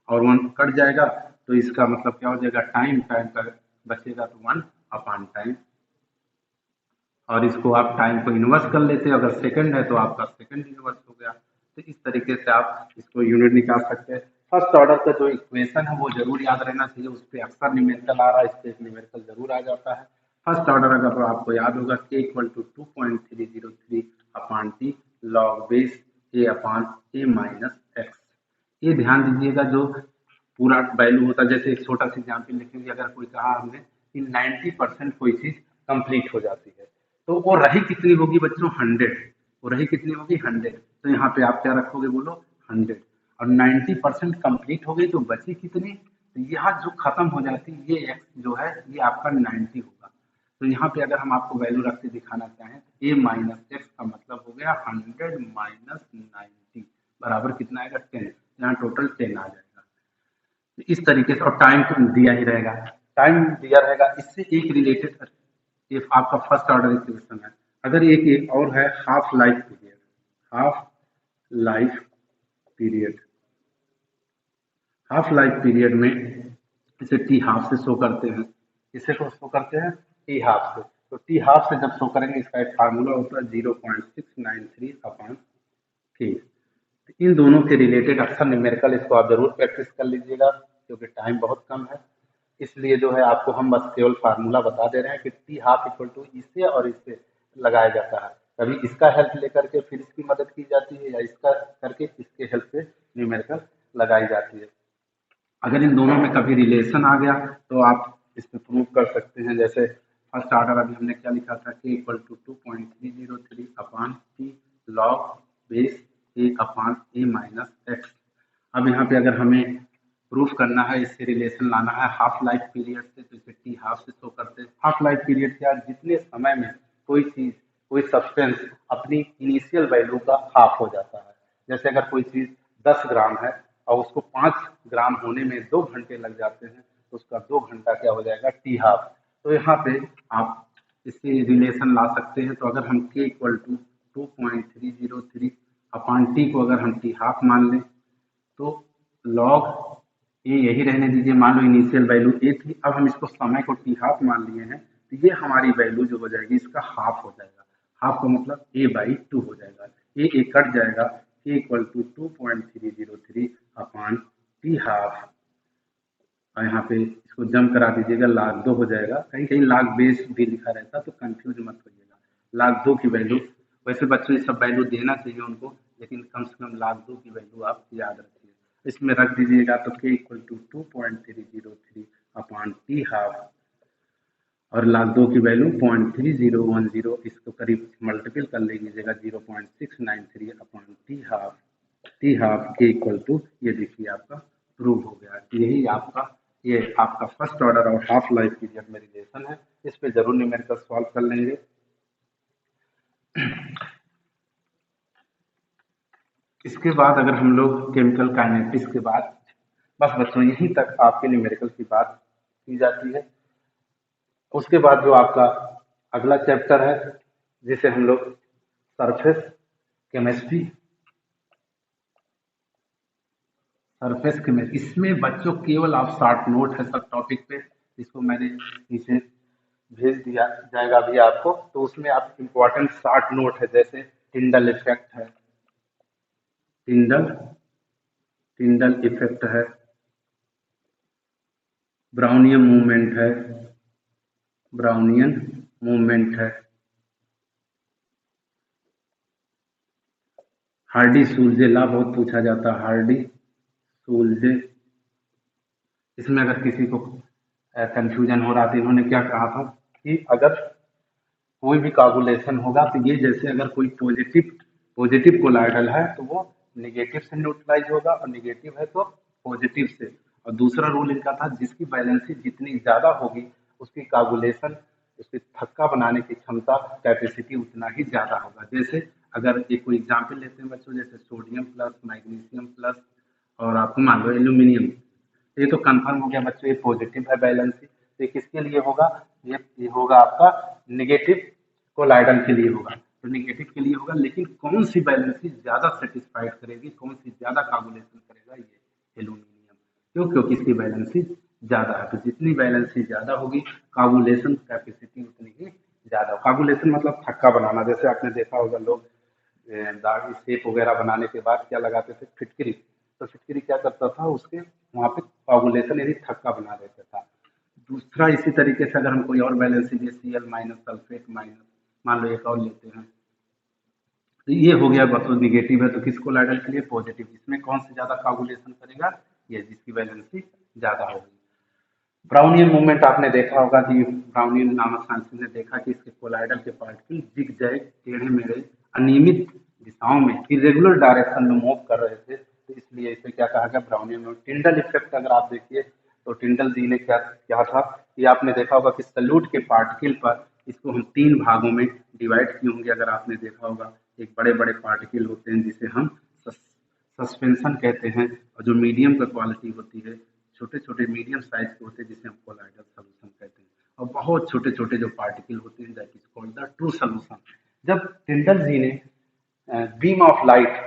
और वन कट जाएगा तो इसका मतलब क्या हो जाएगा, टाइम टाइम का बचेगा तो वन अपॉन टाइम। और इसको आप टाइम को इन्वर्स कर लेते हैं, अगर सेकंड है तो आपका सेकंड इन्वर्स हो गया। तो इस तरीके से आप इसको यूनिट निकाल सकते हैं। फर्स्ट ऑर्डर का जो इक्वेशन है वो जरूर याद रहना चाहिए, उस पर अक्सर न्यूमेरिकल आ रहा है, इस पर न्यूमेरिकल जरूर आ जाता है। फर्स्ट ऑर्डर अगर आपको याद होगा k equal to 2.303 upon T log base a upon a minus X. ये ध्यान दीजिएगा, जो पूरा वैल्यू होता है, जैसे एक छोटा सा एग्जाम्पल लिखेंगे, अगर कोई कहा हमने कि 90% कोई चीज कंप्लीट हो जाती है, तो वो रही कितनी होगी बच्चों, 100। वो रही कितनी होगी, 100। तो यहाँ पे आप क्या रखोगे, बोलो 100। और 90% कंप्लीट हो गई तो बची कितनी, तो यहाँ जो खत्म हो जाती है ये एक्स जो है ये आपका 90 होगा। तो यहाँ पे अगर हम आपको वैल्यू रख के दिखाना चाहें, ए माइनस एक्स का मतलब हो गया 100 माइनस 90 बराबर कितना आएगा, 10। यहाँ टोटल 10 आ जाएगा। तो इस तरीके से, और टाइम तो दिया ही रहेगा, टाइम दिया रहेगा। इससे एक रिलेटेड ये आपका फर्स्ट ऑर्डर इक्वेशन है। अगर एक और है half life period, half life period, half life period में इसे टी हाफ से शो करते हैं। इसे को शो करते हैं टी हाफ से। तो टी हाफ से जब शो करेंगे, इसका एक फार्मूला होता है 0.693 अपॉन थ्री। इन दोनों के रिलेटेड अक्सर न्यूमेरिकल, इसको आप जरूर प्रैक्टिस कर लीजिएगा, क्योंकि टाइम बहुत कम है। इसलिए जो है आपको हम बस केवल फार्मूला बता दे रहे हैं कि टी हाफ इक्वल टू इससे और इससे लगाया जाता है। कभी इसका हेल्प लेकर के फिर इसकी मदद की जाती है, या इसका करके इसके हेल्प से न्यूमेरिकल लगाई जाती है। अगर इन दोनों में कभी रिलेशन आ गया तो आप इसमें प्रूव कर सकते हैं। जैसे फर्स्ट ऑर्डर अभी हमने क्या लिखा था, k equal to 2.303 upon T log base a upon a minus X. अब यहाँ पे अगर हमें प्रूफ करना है, इससे रिलेशन लाना है हाफ लाइफ पीरियड से, तो इसे टी हाफ से शो करते हैं। हाफ लाइफ पीरियड क्या, जितने समय में कोई चीज, कोई सब्सटेंस अपनी इनिशियल वैल्यू का हाफ हो जाता है। जैसे अगर कोई चीज 10 ग्राम है और उसको 5 ग्राम होने में 2 घंटे लग जाते हैं, तो उसका 2 घंटा क्या हो जाएगा, टी हाफ। तो यहाँ पे आप इससे रिलेशन ला सकते हैं। तो अगर हम k equal to 2.303 upon T को अगर हम टी हाफ मान लें तो लॉग ए यही रहने दीजिए, मान लो इनिशियल वैल्यू ए थी, अब हम इसको समय को टी हाफ मान लिए हैं, तो ये हमारी वैल्यू जो हो जाएगी इसका हाफ हो जाएगा। हाफ का मतलब ए बाई टू हो जाएगा, ए कट जाएगा, A equal to 2.303 upon T half, और यहाँ पे इसको जम करा दीजिएगा, लाख दो हो जाएगा। कहीं कहीं लाख बेस भी लिखा रहता तो कंफ्यूज मत होइएगा। लाख दो की वैल्यू, वैसे बच्चों ये सब वैल्यू देना चाहिए उनको, लेकिन कम से कम लाख दो की वैल्यू आप याद रखिए, इसमें रख दीजिएगा। तो k equal to 2.303 upon T half, और लाख दो की वैल्यू 0.3010, इसको करीब मल्टीपल कर लीजिएगा 0.693 अपॉन टी हाफ के इक्वल टू, ये देखिए आपका प्रूव हो गया। यही आपका, ये आपका फर्स्ट ऑर्डर और हाफ लाइफ पीरियड में रिलेशन है। इस पे जरूर न्यूमेरिकल सॉल्व कर लेंगे। इसके बाद अगर हम लोग केमिकल काइनेटिक्स के बाद, बस बच्चों यहीं तक आपके न्यूमेरिकल की बात की जाती है। उसके बाद जो आपका अगला चैप्टर है जिसे हम लोग सरफेस केमिस्ट्री, सरफेस केमिस्ट्री, इसमें बच्चों केवल आप शॉर्ट नोट है सब टॉपिक पे, इसको मैंने नीचे भेज दिया जाएगा अभी आपको, तो उसमें आप इम्पोर्टेंट शॉर्ट नोट है, जैसे टिंडल इफेक्ट है, टिंडल टिंडल इफेक्ट है, ब्राउनियन मूवमेंट है, ब्राउनियन मूवमेंट है, हार्डी सूल्जे लॉ बहुत पूछा जाता है, हार्डी सूल्जे। इसमें अगर किसी को कंफ्यूजन हो रहा था, इन्होंने क्या कहा था कि अगर कोई भी कागुलेशन होगा तो ये जैसे अगर कोई पॉजिटिव कोलाइडल है तो वो निगेटिव से न्यूट्रलाइज होगा, और निगेटिव है तो पॉजिटिव से। और दूसरा रूल इनका था जिसकी वैलेंसी जितनी ज्यादा होगी उसकी कागुलेशन, उसकी थक्का बनाने की क्षमता, कैपेसिटी उतना ही ज्यादा होगा। जैसे अगर एक कोई एग्जाम्पल लेते हैं बच्चों, जैसे सोडियम प्लस मैग्नीशियम प्लस और आपको मान लो एल्यूमिनियम, ये तो कंफर्म हो गया बच्चों, ये पॉजिटिव है बैलेंसी, तो ये किसके लिए होगा, ये होगा आपका निगेटिव कोलाइडल के लिए होगा, तो निगेटिव के लिए होगा। लेकिन कौन सी बैलेंसी ज्यादा सेटिस्फाइड करेगी, कौन सी ज्यादा काबुलेशन करेगा, ये एल्यूमिनियम। क्यों? क्योंकि इसकी बैलेंसी ज्यादा है, तो जितनी बैलेंसी ज्यादा होगी काबुलेशन कैपेसिटी उतनी ही ज्यादा। काबुलेशन मतलब थक्का बनाना, जैसे आपने देखा होगा लोग दाढ़ी शेप वगैरह बनाने के बाद क्या लगाते थे, फिटकरी, तो फिटकरी क्या करता था, उसके वहां पे कोagulation यानी थक्का बना देता था। दूसरा इसी तरीके से अगर हम कोई और बैलेंस लीजिए, Cl माइनस सल्फेट माइनस, मान लो एक और लेते हैं, तो ये हो गया बस निगेटिव है, तो किस कोलाइडल के लिए, पॉजिटिव। इसमें कौन से ज्यादा कोagulation करेगा, ये जिसकी वैलेंसी ज्यादा होगी। ब्राउनियन मूवमेंट आपने देखा होगा कि ब्राउनियन नामक साइंटिस्ट ने देखा कि इसके कोलाइडल के पार्टिकल जिगजैग, टेढ़े मेढ़े, अनियमित दिशाओं में, इरेगुलर डायरेक्शन में मूव कर रहे थे, तो इसलिए इसे क्या कहा गया, ब्राउनियन मूवमेंट। टिंडल इफेक्ट अगर आप देखिए तो टिंडल जी ने क्या क्या था कि आपने देखा होगा कि सल्यूट के पार्टिकल पर इसको हम तीन भागों में डिवाइड किए होंगे, अगर आपने देखा होगा। एक बड़े बड़े पार्टिकल होते हैं जिसे हम सस्पेंशन कहते हैं, और जो मीडियम का क्वालिटी होती है, छोटे छोटे मीडियम साइज के होते हैं जिसे हम कोलाइडल सोल्यूशन कहते हैं, और बहुत छोटे छोटे जो पार्टिकल होते हैं that is called the true solution. जब टिंडल जी ने beam of light,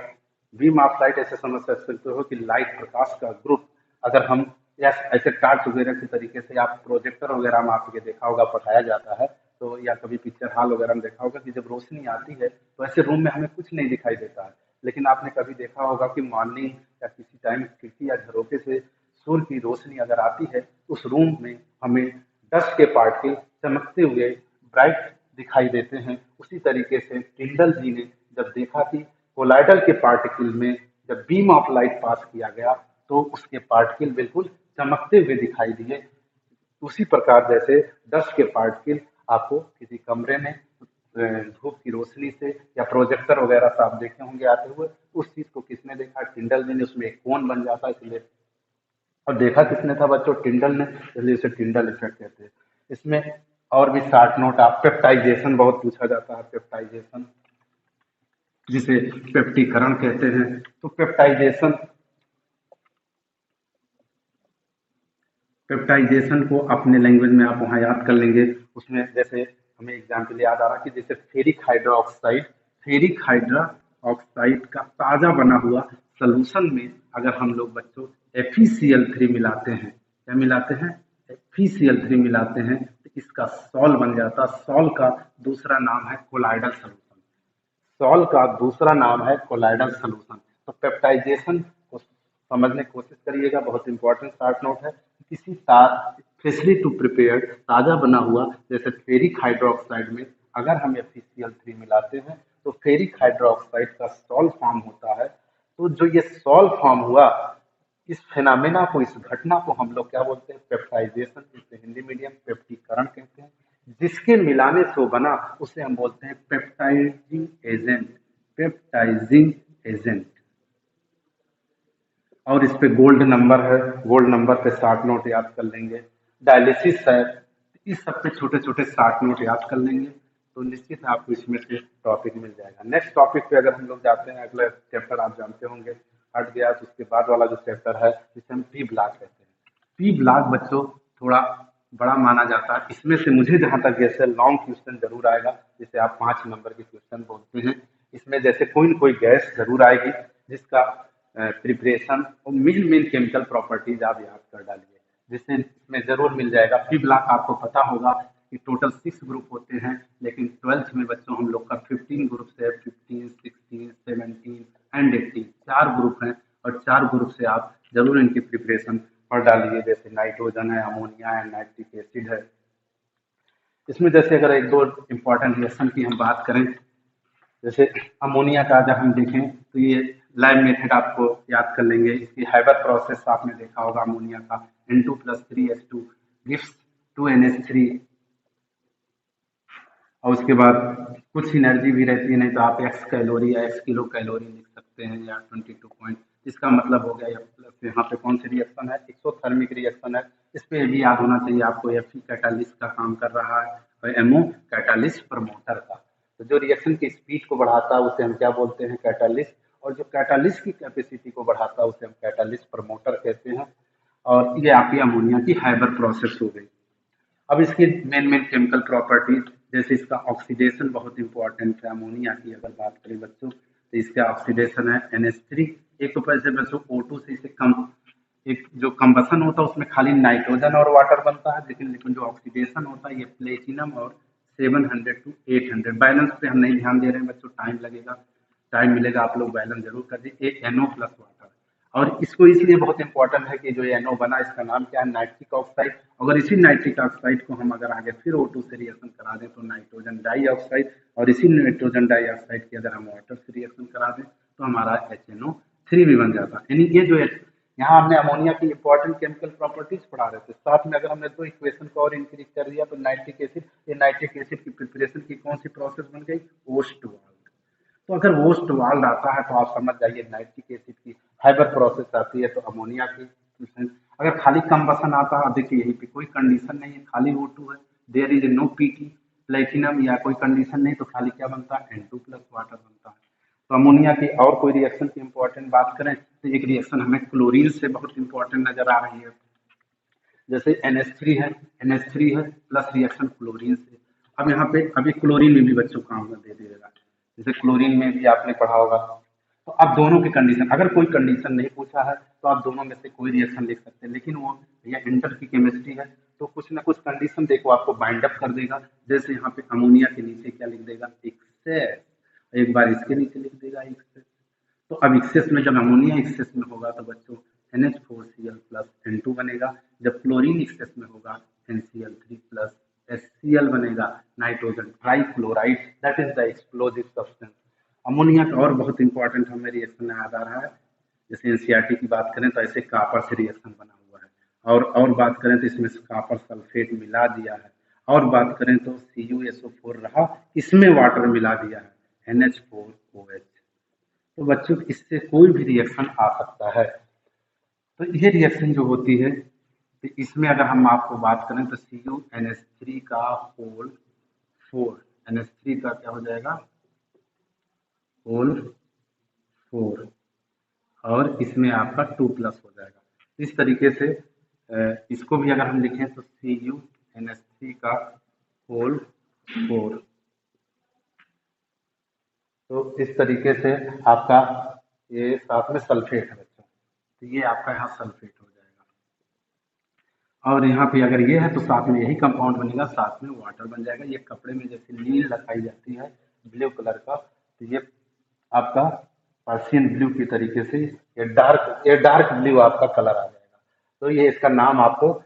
beam of light ऐसे समझ सकते हो कि लाइट प्रकाश का ग्रुप, अगर हम या ऐसे टार्च वगैरह के तरीके से, आप प्रोजेक्टर वगैरह में आपके देखा होगा पढ़ाया जाता है, तो या कभी पिक्चर हॉल वगैरह में देखा होगा कि जब रोशनी आती है तो ऐसे रूम में हमें कुछ नहीं दिखाई देता है। लेकिन आपने कभी देखा होगा कि मॉर्निंग या किसी टाइम खिड़की या झरोके से सूर्य की रोशनी अगर आती है, उस रूम में हमें डस्ट के पार्टिकल चमकते हुए ब्राइट दिखाई देते हैं। उसी तरीके से टिंडल जी ने जब देखा कि कोलाइडल के पार्टिकल में जब बीम ऑफ लाइट पास किया गया तो उसके पार्टिकल बिल्कुल चमकते हुए दिखाई दिए। उसी प्रकार जैसे डस्ट के पार्टिकल आपको किसी कमरे में धूप की रोशनी से या प्रोजेक्टर वगैरह से आप देखे होंगे आते हुए, उस चीज को किसने देखा, टिंडल जी ने। उसमें एक कोन बन जाता है, इसलिए, और देखा किसने था बच्चों, टिंडल ने, इसलिए इसे टिंडल इफेक्ट कहते हैं। इसमें और भी शॉर्ट नोट, आप पेप्टाइजेशन बहुत पूछा जाता है, पेप्टाइजेशन जिसे पेप्टीकरण कहते हैं। तो पेप्टाइजेशन, पेप्टाइजेशन को अपने लैंग्वेज में आप वहाँ याद कर लेंगे। उसमें जैसे हमें एग्जाम्पल याद आ रहा कि जैसे फेरिक हाइड्रा ऑक्साइड का ताज़ा बना हुआ सॉल्यूशन में अगर हम लोग बच्चों FeCl3 मिलाते हैं, क्या मिलाते हैं? FeCl3 मिलाते हैं तो इसका सॉल बन जाता है। सॉल का दूसरा नाम है कोलाइडल सॉल्यूशन। सॉल का दूसरा नाम है कोलाइडल सॉल्यूशन। तो पेप्टाइजेशन को समझने की कोशिश करिएगा, बहुत इंपॉर्टेंट शार्ट नोट है। किसी फ्रेशली टू प्रिपेयर्ड ताज़ा बना हुआ जैसे फेरिक हाइड्रोक्साइड में अगर हम FeCl3 मिलाते हैं तो फेरिक हाइड्रोक्साइड का सॉल फॉर्म होता है। तो जो ये सॉल फॉर्म हुआ, इस फेनामेना को, इस घटना को हम लोग क्या बोलते हैं? पेप्टाइजेशन, जिसे हिंदी मीडियम पेप्टीकरण कहते हैं। जिसके मिलाने से वो बना उसे हम बोलते हैं पेप्टाइजिंग एजेंट। Peptising agent. और इस पे गोल्ड नंबर है, गोल्ड नंबर पे शार्ट नोट याद कर लेंगे। डायलिसिस है, इस सब पे छोटे छोटे शार्ट नोट याद कर लेंगे तो निश्चित है आपको इसमें से टॉपिक मिल जाएगा। नेक्स्ट टॉपिक पे अगर हम लोग जाते हैं, अगला चैप्टर आप जानते होंगे हट गया, तो उसके बाद वाला जो चैप्टर है जिसे हम पी ब्लॉक कहते हैं। पी ब्लॉक बच्चों थोड़ा बड़ा माना जाता है। इसमें से मुझे जहां तक जैसे लॉन्ग क्वेश्चन जरूर आएगा, जिसे आप 5 नंबर के क्वेश्चन बोलते हैं। इसमें जैसे कोई न कोई गैस जरूर आएगी जिसका प्रिपरेशन और मेन मेन केमिकल प्रॉपर्टीज आप याद कर डालिए, जिससे इसमें जरूर मिल जाएगा। पी ब्लॉक आपको पता होगा कि टोटल 6 ग्रुप होते हैं, लेकिन 12th में बच्चों हम लोग का 15 ग्रुप से 15, 16, 17 एंड 18 4 ग्रुप हैं। और 4 ग्रुप से आप जरूर इनकी प्रिपरेशन पढ़ डालिए। जैसे नाइट्रोजन है, अमोनिया है, नाइट्रिक एसिड है। इसमें जैसे अगर एक दो इंपॉर्टेंट रिएक्शन की हम बात करें, जैसे अमोनिया का अगर हम देखें तो ये लैब मेथड आपको याद कर लेंगे। इसकी हाइबर प्रोसेस आपने देखा होगा अमोनिया का, N2+3H2 गिव्स 2NH3। और उसके बाद कुछ एनर्जी भी रहती है, नहीं तो आप एक्स कैलोरी या एक्स किलो कैलोरी लिख सकते हैं, या 22 पॉइंट। इसका मतलब हो गया प्लस। यहाँ पे कौन सी रिएक्शन है? एक्सोथर्मिक रिएक्शन है। इस पे भी याद होना चाहिए आपको, Fe कैटालिस्ट का काम कर रहा है और MO कैटालिस्ट प्रमोटर का। तो जो रिएक्शन की स्पीड को बढ़ाता है उसे हम क्या बोलते हैं? कैटालिस्ट। और जो कैटालिस्ट की कैपेसिटी को बढ़ाता है उसे हम कैटालिस्ट प्रमोटर कहते हैं। और ये आपकी अमोनिया की हाइबर प्रोसेस हो गई। अब इसकी मेन मेन केमिकल प्रॉपर्टीज, जैसे इसका ऑक्सीडेशन बहुत इंपॉर्टेंट है। अमोनिया की अगर बात करें बच्चों तो इसका ऑक्सीडेशन है NH3। एक तो पैसे बच्चों O2 से इसे कम, एक जो कंबसन होता है उसमें खाली नाइट्रोजन और वाटर बनता है, लेकिन जो ऑक्सीडेशन होता है ये प्लेटिनम और 700 to 800। बैलेंस पे हम नहीं ध्यान दे रहे हैं बच्चों, टाइम लगेगा, टाइम मिलेगा आप लोग बैलेंस जरूर कर दीजिए। एक NO प्लस वाटर। और इसको इसलिए बहुत इंपॉर्टेंट है कि जो ये NO बना इसका नाम क्या है? Nitric oxide. अगर इसी नाइट्रिक ऑक्साइड को हम अगर आगे फिर O2 से रिएक्शन करा दें तो नाइट्रोजन डाइऑक्साइड, और इसी नाइट्रोजन डाइऑक्साइड की अगर हम वाटर से रिएक्शन करा दें तो हमारा HNO3 भी बन जाता है। यानी ये जो यहाँ हमने अमोनिया की इंपॉर्टेंट केमिकल प्रॉपर्टीज पढ़ा रहे थे, साथ में अगर हमने दो इक्वेशन को और इंक्रीज कर दिया तो नाइट्रिक एसिड, ये नाइट्रिक एसिड की प्रिपरेशन की कौन सी प्रोसेस बन गई? ओस्टवाल्ड। तो अगर ओस्टवाल्ड आता है तो आप समझ जाइए नाइट्रिक एसिड की हाइबर प्रोसेस आती है तो अमोनिया की। अगर खाली कंबसन आता है, देखिए यहीं पे कोई कंडीशन नहीं है, खाली O2 है, there is no PT platinum या कोई कंडीशन नहीं, तो खाली क्या बनता है? N2 प्लस वाटर बनता है। तो अमोनिया की और कोई रिएक्शन की इंपॉर्टेंट बात करें तो एक रिएक्शन हमें क्लोरीन से बहुत इंपॉर्टेंट नजर आ रही है। जैसे NH3 है, NH3 है प्लस रिएक्शन क्लोरीन से। अब यहाँ पे अभी क्लोरीन में भी बच्चों काम दे देगा, जैसे क्लोरीन में भी आपने पढ़ा होगा। तो अब दोनों की कंडीशन, अगर कोई कंडीशन नहीं पूछा है तो आप दोनों में से कोई रिएक्शन लिख सकते हैं, लेकिन वो ये इंटर की केमिस्ट्री है तो कुछ ना कुछ कंडीशन देखो आपको बाइंड अप कर देगा। जैसे यहाँ पे अमोनिया के नीचे क्या लिख देगा? एक्सेस। एक बार इसके नीचे लिख देगा एक्सेस। तो अब एक्सेस में जब अमोनिया एक्सेस में होगा तो बच्चों NH4Cl प्लस N2 बनेगा। जब क्लोरीन एक्सेस में होगा NCl3 प्लस HCl बनेगा, nitrogen trichloride, that is the explosive substance. Ammonia का और बहुत इंपॉर्टेंट हमें रिएक्शन में याद आ रहा है, जैसे NCERT की बात करें तो ऐसे कापर से रिएक्शन बना हुआ है। और बात करें तो इसमें से कापर सल्फेट मिला दिया है। और बात करें तो CuSO4 रहा, इसमें वाटर मिला दिया है NH4OH। तो बच्चों इससे कोई भी रिएक्शन आ सकता है। तो ये रिएक्शन जो होती है तो इसमें अगर हम आपको बात करें तो CuNH3 का होल 4, NH3 का क्या हो जाएगा? होल 4, और इसमें आपका 2 प्लस हो जाएगा। इस तरीके से इसको भी अगर हम लिखें तो CuNH3 का होल 4। तो इस तरीके से आपका ये साथ में सल्फेट है बच्चों, तो ये आपका यहाँ सल्फेट हो जाएगा। और यहाँ पे अगर ये है तो साथ में यही कंपाउंड बनेगा, साथ में वाटर बन जाएगा। ये कपड़े में जैसे नील लगाई जाती है ब्लू कलर का, तो ये आपका पर्शियन ब्लू की तरीके से ये डार्क ब्लू आपका कलर आ जाएगा। तो ये इसका नाम आपको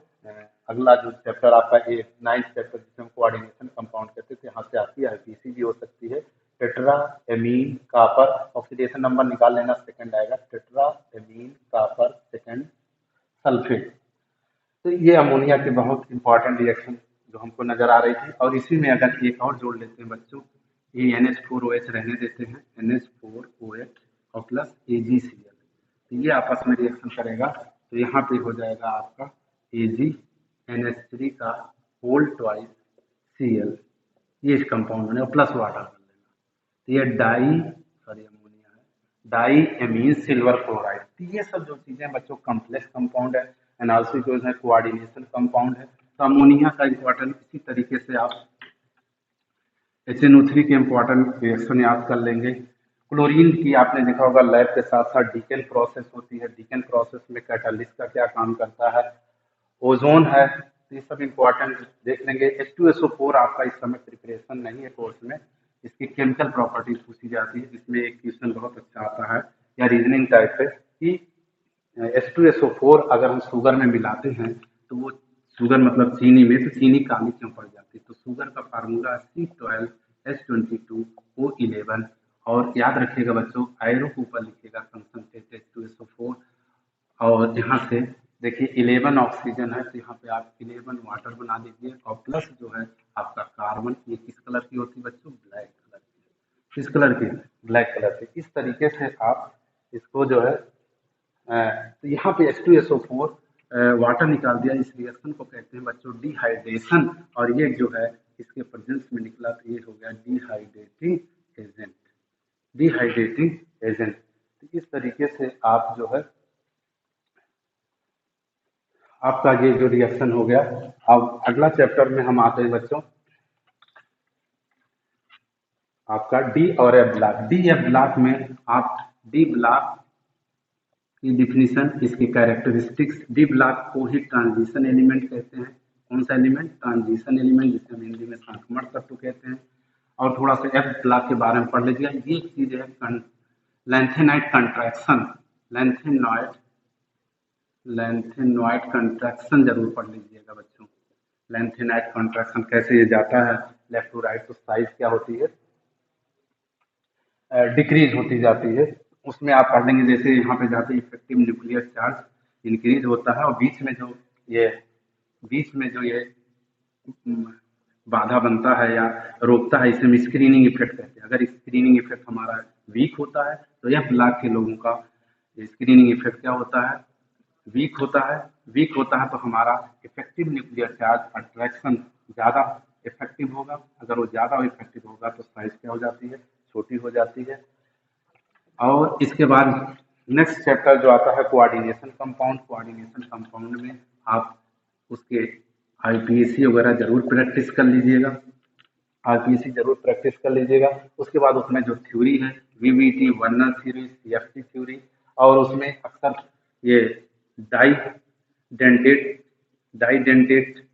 अगला जो चैप्टर आपका ये 9th चैप्टर जिसे हम कोऑर्डिनेशन कंपाउंड कहते थे, यहाँ से आती है। आईपीसी भी हो सकती है। Tetra amine copper, oxidation number निकाल लेना, सेकंड आएगा tetra amine copper second sulphate. तो ये अमोनिया के बहुत इंपॉर्टेंट रिएक्शन जो हमको नजर आ रही थी। और इसी में अगर एक और जोड़ लेते हैं बच्चों, ये NH4OH रहने देते हैं, NH4OH और प्लस AgCl, तो ये आपस में रिएक्शन करेगा। तो यहाँ पे हो जाएगा आपका AgNH3 का होल ट्वाइस Cl, ये इस कंपाउंड बनेगा, प्लस वाटर कर लेना। तो ये अमोनिया है, डाई एमीन सिल्वर क्लोराइड। तो ये सब जो चीजें बच्चों कॉम्प्लेक्स कंपाउंड है, एंड आल्सो जो है कोऑर्डिनेशन कंपाउंड है। तो अमोनिया का इंपॉर्टेंट इसी तरीके से आप HNO3 के इंपॉर्टेंट रिएक्शन याद कर लेंगे। क्लोरीन की आपने देखा होगा लैब के साथ साथ डीकेन प्रोसेस होती है। डीकेन प्रोसेस में कैटालिस्ट का क्या काम करता है, ओजोन है, तो ये सब इंपॉर्टेंट देख लेंगे। H2SO4 आपका इस समय प्रिपरेशन नहीं है कोर्स में, इसकी केमिकल प्रॉपर्टीज पूछी जाती है। इसमें एक क्वेश्चन बहुत अच्छा आता है या रीजनिंग टाइप है कि H2SO4 अगर हम शुगर में मिलाते हैं तो वो शुगर मतलब चीनी में, तो चीनी काली क्यों पड़ जाती है। तो शुगर का फार्मूला C12H22O11। और याद रखिएगा बच्चों, आयरो के ऊपर लिखिएगा कंसंट्रेट H2SO4। और यहाँ से देखिए 11 ऑक्सीजन है, तो यहाँ पे आप 11 वाटर बना दीजिए। और प्लस जो है आपका कार्बन, ये किस कलर की होती है बच्चों, ब्लैक कलर की। किस कलर की, ब्लैक कलर की। इस तरीके से आप इसको जो है तो यहाँ पे H2SO4 वाटर निकाल दिया। इस रिएक्शन को कहते हैं बच्चों डिहाइड्रेशन। और ये जो है इसके प्रेजेंस में निकला, तो ये हो गया डिहाइड्रेटिंग एजेंट। Dehydrating agent. तो इस तरीके से आप जो है आपका ये जो रिएक्शन हो गया। अब अगला चैप्टर में हम आते हैं बच्चों, आपका डी और F block. D F block में आप डी ब्लॉक की डिफिनीशन, इसकी कैरेक्टरिस्टिक्स। डी ब्लॉक को ही ट्रांजिशन एलिमेंट कहते हैं। कौन सा एलिमेंट, ट्रांजिशन एलिमेंट, जिसे हम हिंदी में संक्रमण तत्व कहते हैं। और थोड़ा सा एफ ब्लॉक के बारे में पढ़ लीजिएगा। ये चीज है लेंथेनाइट कंट्रैक्शन, लेंथेनॉइड कंट्रैक्शन जरूर पढ़ लीजिएगा बच्चों। लेंथेनाइट कंट्रैक्शन कैसे ये जाता है लेफ्ट टू राइट, तो साइज क्या होती है, डिक्रीज होती जाती है। उसमें आप पढ़ लेंगे जैसे यहाँ पे जाते इफेक्टिव न्यूक्लियर चार्ज इंक्रीज होता है, और बीच में जो ये बाधा बनता है या रोकता है, इसे हम स्क्रीनिंग इफेक्ट कहते हैं। अगर स्क्रीनिंग इफेक्ट हमारा वीक होता है तो यह ब्लॉक के लोगों का स्क्रीनिंग इफेक्ट क्या होता है, वीक होता है। वीक होता है तो हमारा इफेक्टिव न्यूक्लियर चार्ज अट्रैक्शन ज़्यादा इफेक्टिव होगा। अगर वो ज़्यादा इफेक्टिव होगा तो साइज क्या हो जाती है, छोटी हो जाती है। और इसके बाद नेक्स्ट चैप्टर जो आता है कोऑर्डिनेशन कंपाउंड। कोऑर्डिनेशन कंपाउंड में आप उसके आईपीएसी वगैरह जरूर प्रैक्टिस कर लीजिएगा, आईपीएसी जरूर प्रैक्टिस कर लीजिएगा। उसके बाद उसमें जो थ्योरी है VVT, Werner theory, CFT theory, और उसमें अक्सर ये डाइडेंटेट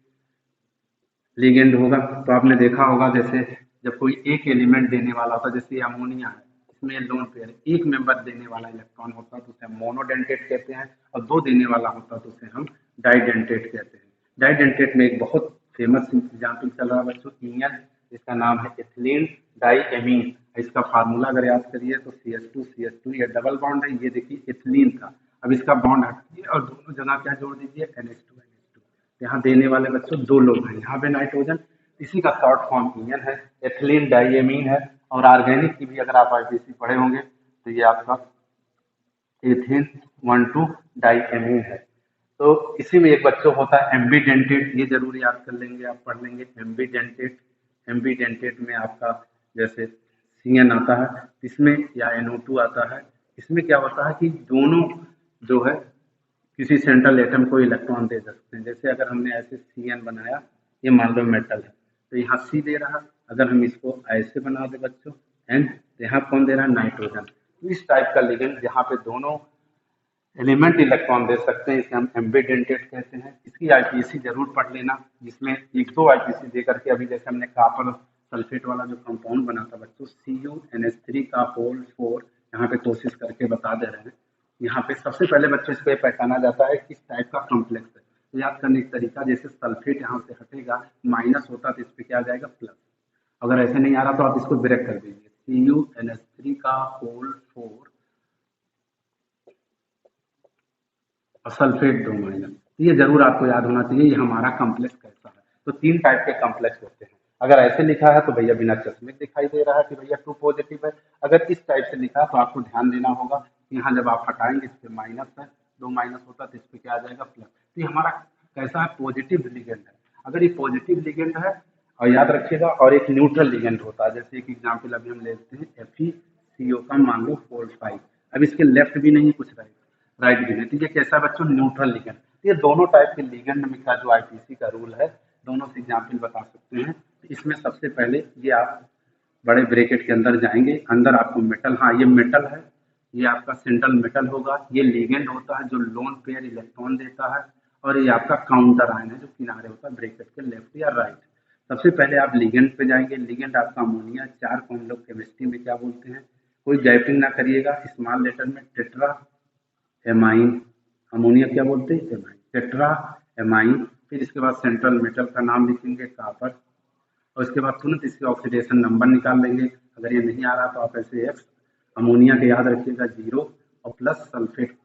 लिगेंड होगा। तो आपने देखा होगा जैसे जब कोई एक एलिमेंट देने वाला होता है, जैसे अमोनिया है, इसमें लोन पेयर एक मेंबर देने वाला इलेक्ट्रॉन होता है तो उसे हम मोनोडेंटेट कहते हैं, और दो देने वाला होता है तो उसे हम डाइडेंटेट कहते हैं। डाइडेंटेट में एक बहुत फेमस एग्जाम्पल चल रहा है बच्चों, इंगन, जिसका नाम है एथिलीन डाइएमीन। इसका फार्मूला अगर याद करिए तो CH2 ये डबल बॉन्ड है, ये देखिए एथिलीन था। अब इसका बॉन्ड हटाइए और दोनों जगह क्या जोड़ दीजिए, NH2। यहाँ देने वाले बच्चों दो लोग हैं, यहाँ पे नाइट्रोजन, इसी का शॉर्ट फॉर्म इंगन है, एथिलीन डाइएमीन है। और ऑर्गेनिक की भी अगर आप आईपीसी पढ़े होंगे तो ये आपका एथेन 1,2 डाइएमीन है। तो इसी में एक बच्चों होता है एम्बीडेंटेट, ये जरूर याद कर लेंगे, आप पढ़ लेंगे एम्बीडेंटेट। एम्बीडेंटेट में आपका जैसे CN आता है, इसमें या NO2 आता है। इसमें क्या होता है कि दोनों जो है किसी सेंट्रल एटम को इलेक्ट्रॉन दे सकते हैं। जैसे अगर हमने ऐसे CN बनाया, ये मान लो मेटल है, तो यहाँ C दे रहा। अगर हम इसको ऐसे बना दे बच्चों N, तो यहाँ कौन दे रहा है? नाइट्रोजन। तो इस टाइप का लिगेंड जहाँ पे दोनों एलिमेंट इलेक्ट्रॉन दे सकते हैं, इसे हम एम्बिडेंटेड कहते हैं। इसकी आईपीसी जरूर पढ़ लेना, जिसमें एक दो आईपीसी दे करके, अभी जैसे हमने कॉपर सल्फेट वाला जो कंपाउंड बना था बच्चों, CuNH3 का होल 4, यहाँ पे कोशिश करके बता दे रहे हैं। यहाँ पे सबसे पहले बच्चों इसको पहचाना जाता है किस टाइप का कॉम्प्लेक्स है। तो याद करने का तरीका, जैसे सल्फेट यहाँ से हटेगा, माइनस होता तो इस पे क्या आ जाएगा? प्लस। अगर ऐसे नहीं आ रहा तो आप इसको ब्रेक कर दीजिए, CuNH3 का होल 4 और सल्फेट 2 माइनस। ये जरूर आपको याद होना चाहिए, ये हमारा कॉम्प्लेक्स कैसा है। तो 3 टाइप के कॉम्प्लेक्स होते हैं। अगर ऐसे लिखा है तो भैया बिना चश्मे दिखाई दे रहा है कि भैया 2 पॉजिटिव है। अगर इस टाइप से लिखा है तो आपको ध्यान देना होगा कि यहाँ जब आप हटाएंगे इस पे माइनस है, 2 माइनस होता तो इस पे क्या आ जाएगा? प्लस। तो ये हमारा कैसा है? पॉजिटिव लिगेंड है। अगर ये पॉजिटिव लिगेंड है, और याद रखिएगा, और एक न्यूट्रल लिगेंड होता है। जैसे एक एग्जाम्पल अभी हम लेते हैं FeCO का, मान लो 4 5। अब इसके लेफ्ट भी नहीं कुछ राइट, राइट भी नहीं, तो ये कैसा है बच्चों? Neutral ligand. ये दोनों टाइप के लिगेंड में का जो आईपीसी का रूल है, दोनों से एग्जाम्पल बता सकते हैं। इसमें सबसे पहले ये आप बड़े ब्रैकेट के अंदर जाएंगे, अंदर आपको मेटल, हाँ ये मेटल है, ये आपका सेंट्रल मेटल होगा। ये लिगेंड होता है जो लोन पेयर इलेक्ट्रॉन देता है, और ये आपका काउंटर आयन है जो किनारे होता है ब्रैकेट के लेफ्ट या राइट। सबसे पहले आप लिगेंड पे जाएंगे। लिगेंड आपका अमोनिया, 4 को हम लोग केमिस्ट्री में क्या बोलते हैं? कोई गैपिंग ना करिएगा, स्मॉल लेटर में टेट्रा एमाइन। अमोनिया क्या बोलते हैं? Amine, tetra amine. फिर इसके बाद सेंट्रल मेटल का नाम लिखेंगे, कॉपर, और उसके बाद तुरंत इसके ऑक्सीडेशन नंबर निकाल लेंगे। अगर ये नहीं आ रहा तो आप ऐसे एक्स, अमोनिया के याद रखिएगा 0, और प्लस सल्फेट,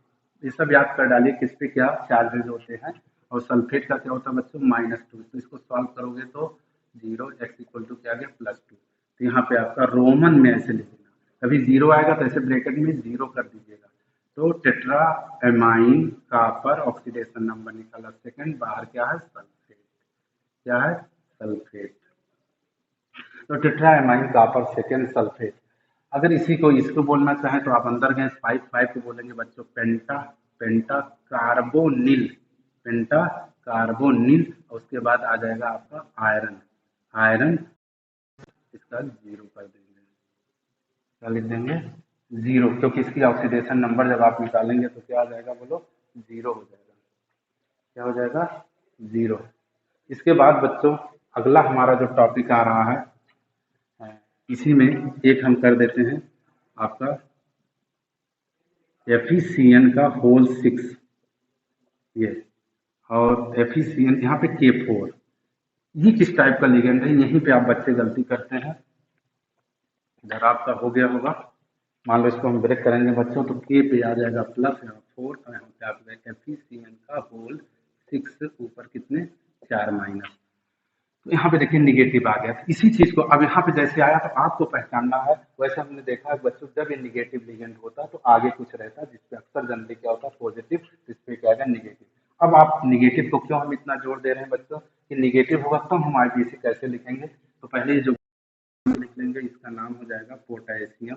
ये सब याद कर डालिए किस पे क्या चार्जेज होते हैं। और सल्फेट का क्या होता है बच्चों? -2। तो इसको सॉल्व करोगे तो 0 x इक्वल टू क्या आ गया? +2। तो यहाँ पे आपका रोमन में ऐसे लिखेगा, कभी 0 आएगा तो ऐसे ब्रैकेट में 0 कर दीजिएगा। तो tetra amine copper, oxidation number निकाला सेकंड, बाहर क्या है? सल्फेट। क्या है? सल्फेट। तो tetra amine copper second sulphate. अगर इसी को इसको बोलना चाहें तो आप अंदर गए 5 को बोलेंगे बच्चों पेंटा, पेंटा कार्बोनिल, पेंटा कार्बोनिल, और उसके बाद आ जाएगा आपका आयरन, आयरन, इसका 0 कर देंगे। क्या लिख देंगे? 0, क्योंकि इसकी ऑक्सीडेशन नंबर जब आप निकालेंगे तो क्या आ जाएगा? बोलो, 0 हो जाएगा। क्या हो जाएगा? 0। इसके बाद बच्चों अगला हमारा जो टॉपिक आ रहा है, इसी में एक हम कर देते हैं आपका FeCN का होल 6, ये, और FeCN यहाँ पे K4। ये किस टाइप का लिगेंड है? यहीं पे आप बच्चे गलती करते हैं। इधर आपका हो गया होगा, मान लो इसको हम ब्रेक करेंगे बच्चों, तो K पे आ जाएगा प्लस, यहाँ 4, और यहाँ पे आपका FeCN का होल 6, ऊपर कितने? 4 माइनस। तो यहाँ पे देखिए निगेटिव आ गया। तो इसी चीज को अब यहाँ पे जैसे आया तो आपको पहचानना है। वैसे हमने देखा है बच्चों, जब ये निगेटिव लिगेंड होता है तो आगे कुछ रहता है, जिसपे अक्सर जनरली क्या होता है? पॉजिटिव, जिसपे क्या है? निगेटिव। अब आप निगेटिव को क्यों हम इतना जोर दे रहे हैं बच्चों कि निगेटिव होगा तो हम आईपीसी कैसे लिखेंगे? तो पहले जो लिख लेंगे, इसका नाम हो जाएगा पोटेशियम,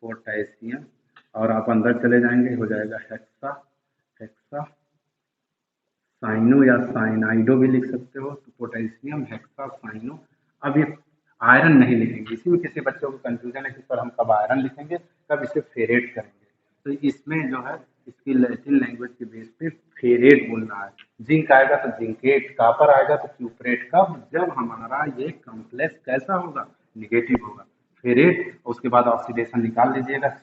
पोटेशियम, और आप अंदर चले जाएंगे, हो जाएगा हेक्सा, हेक्सा साइनो, या साइनाइडो भी लिख सकते हो। तो पोटेशियम हेक्सा साइनो। अब ये आयरन नहीं लिखेंगे, इसी में किसी बच्चों को कंफ्यूजन है कि सर हम कब आयरन लिखेंगे, कब इसे फेरेट करेंगे। तो इसमें जो है इसकी लैटिन लैंग्वेज के बेस पे फेरेट बोलना है। जिंक आएगा तो जिंकेट, कॉपर आएगा तो क्यूपरेट। कब? जब हमारा ये कॉम्प्लेक्स कैसा होगा? निगेटिव होगा। फेरेट, उसके बाद ऑक्सीडेशन निकाल लीजिएगा,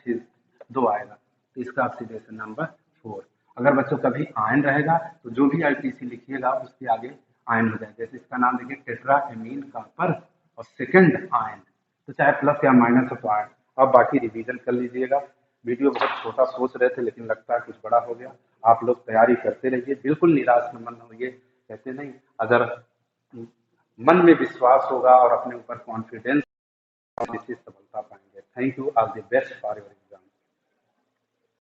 2 आएगा, तो इसका ऑक्सीडेशन नंबर 4। अगर बच्चों कभी आयन रहेगा तो जो भी आईपीसी लिखिएगा उसके आगे आयन हो जाएगा। जैसे इसका नाम देखिए टेट्रा एमीन कॉपर, और सेकंड आयन, तो चाहे प्लस या माइनस हो तो आयन। अब बाकी रिवीजन कर लीजिएगा। वीडियो बहुत छोटा सोच रहे थे, लेकिन लगता है कुछ बड़ा हो गया। आप लोग तैयारी करते रहिए, बिल्कुल निराश न होइए। कहते नहीं, अगर मन में विश्वास होगा और अपने ऊपर कॉन्फिडेंस, निश्चित सफलता पाएंगे। Thank you, all the best for your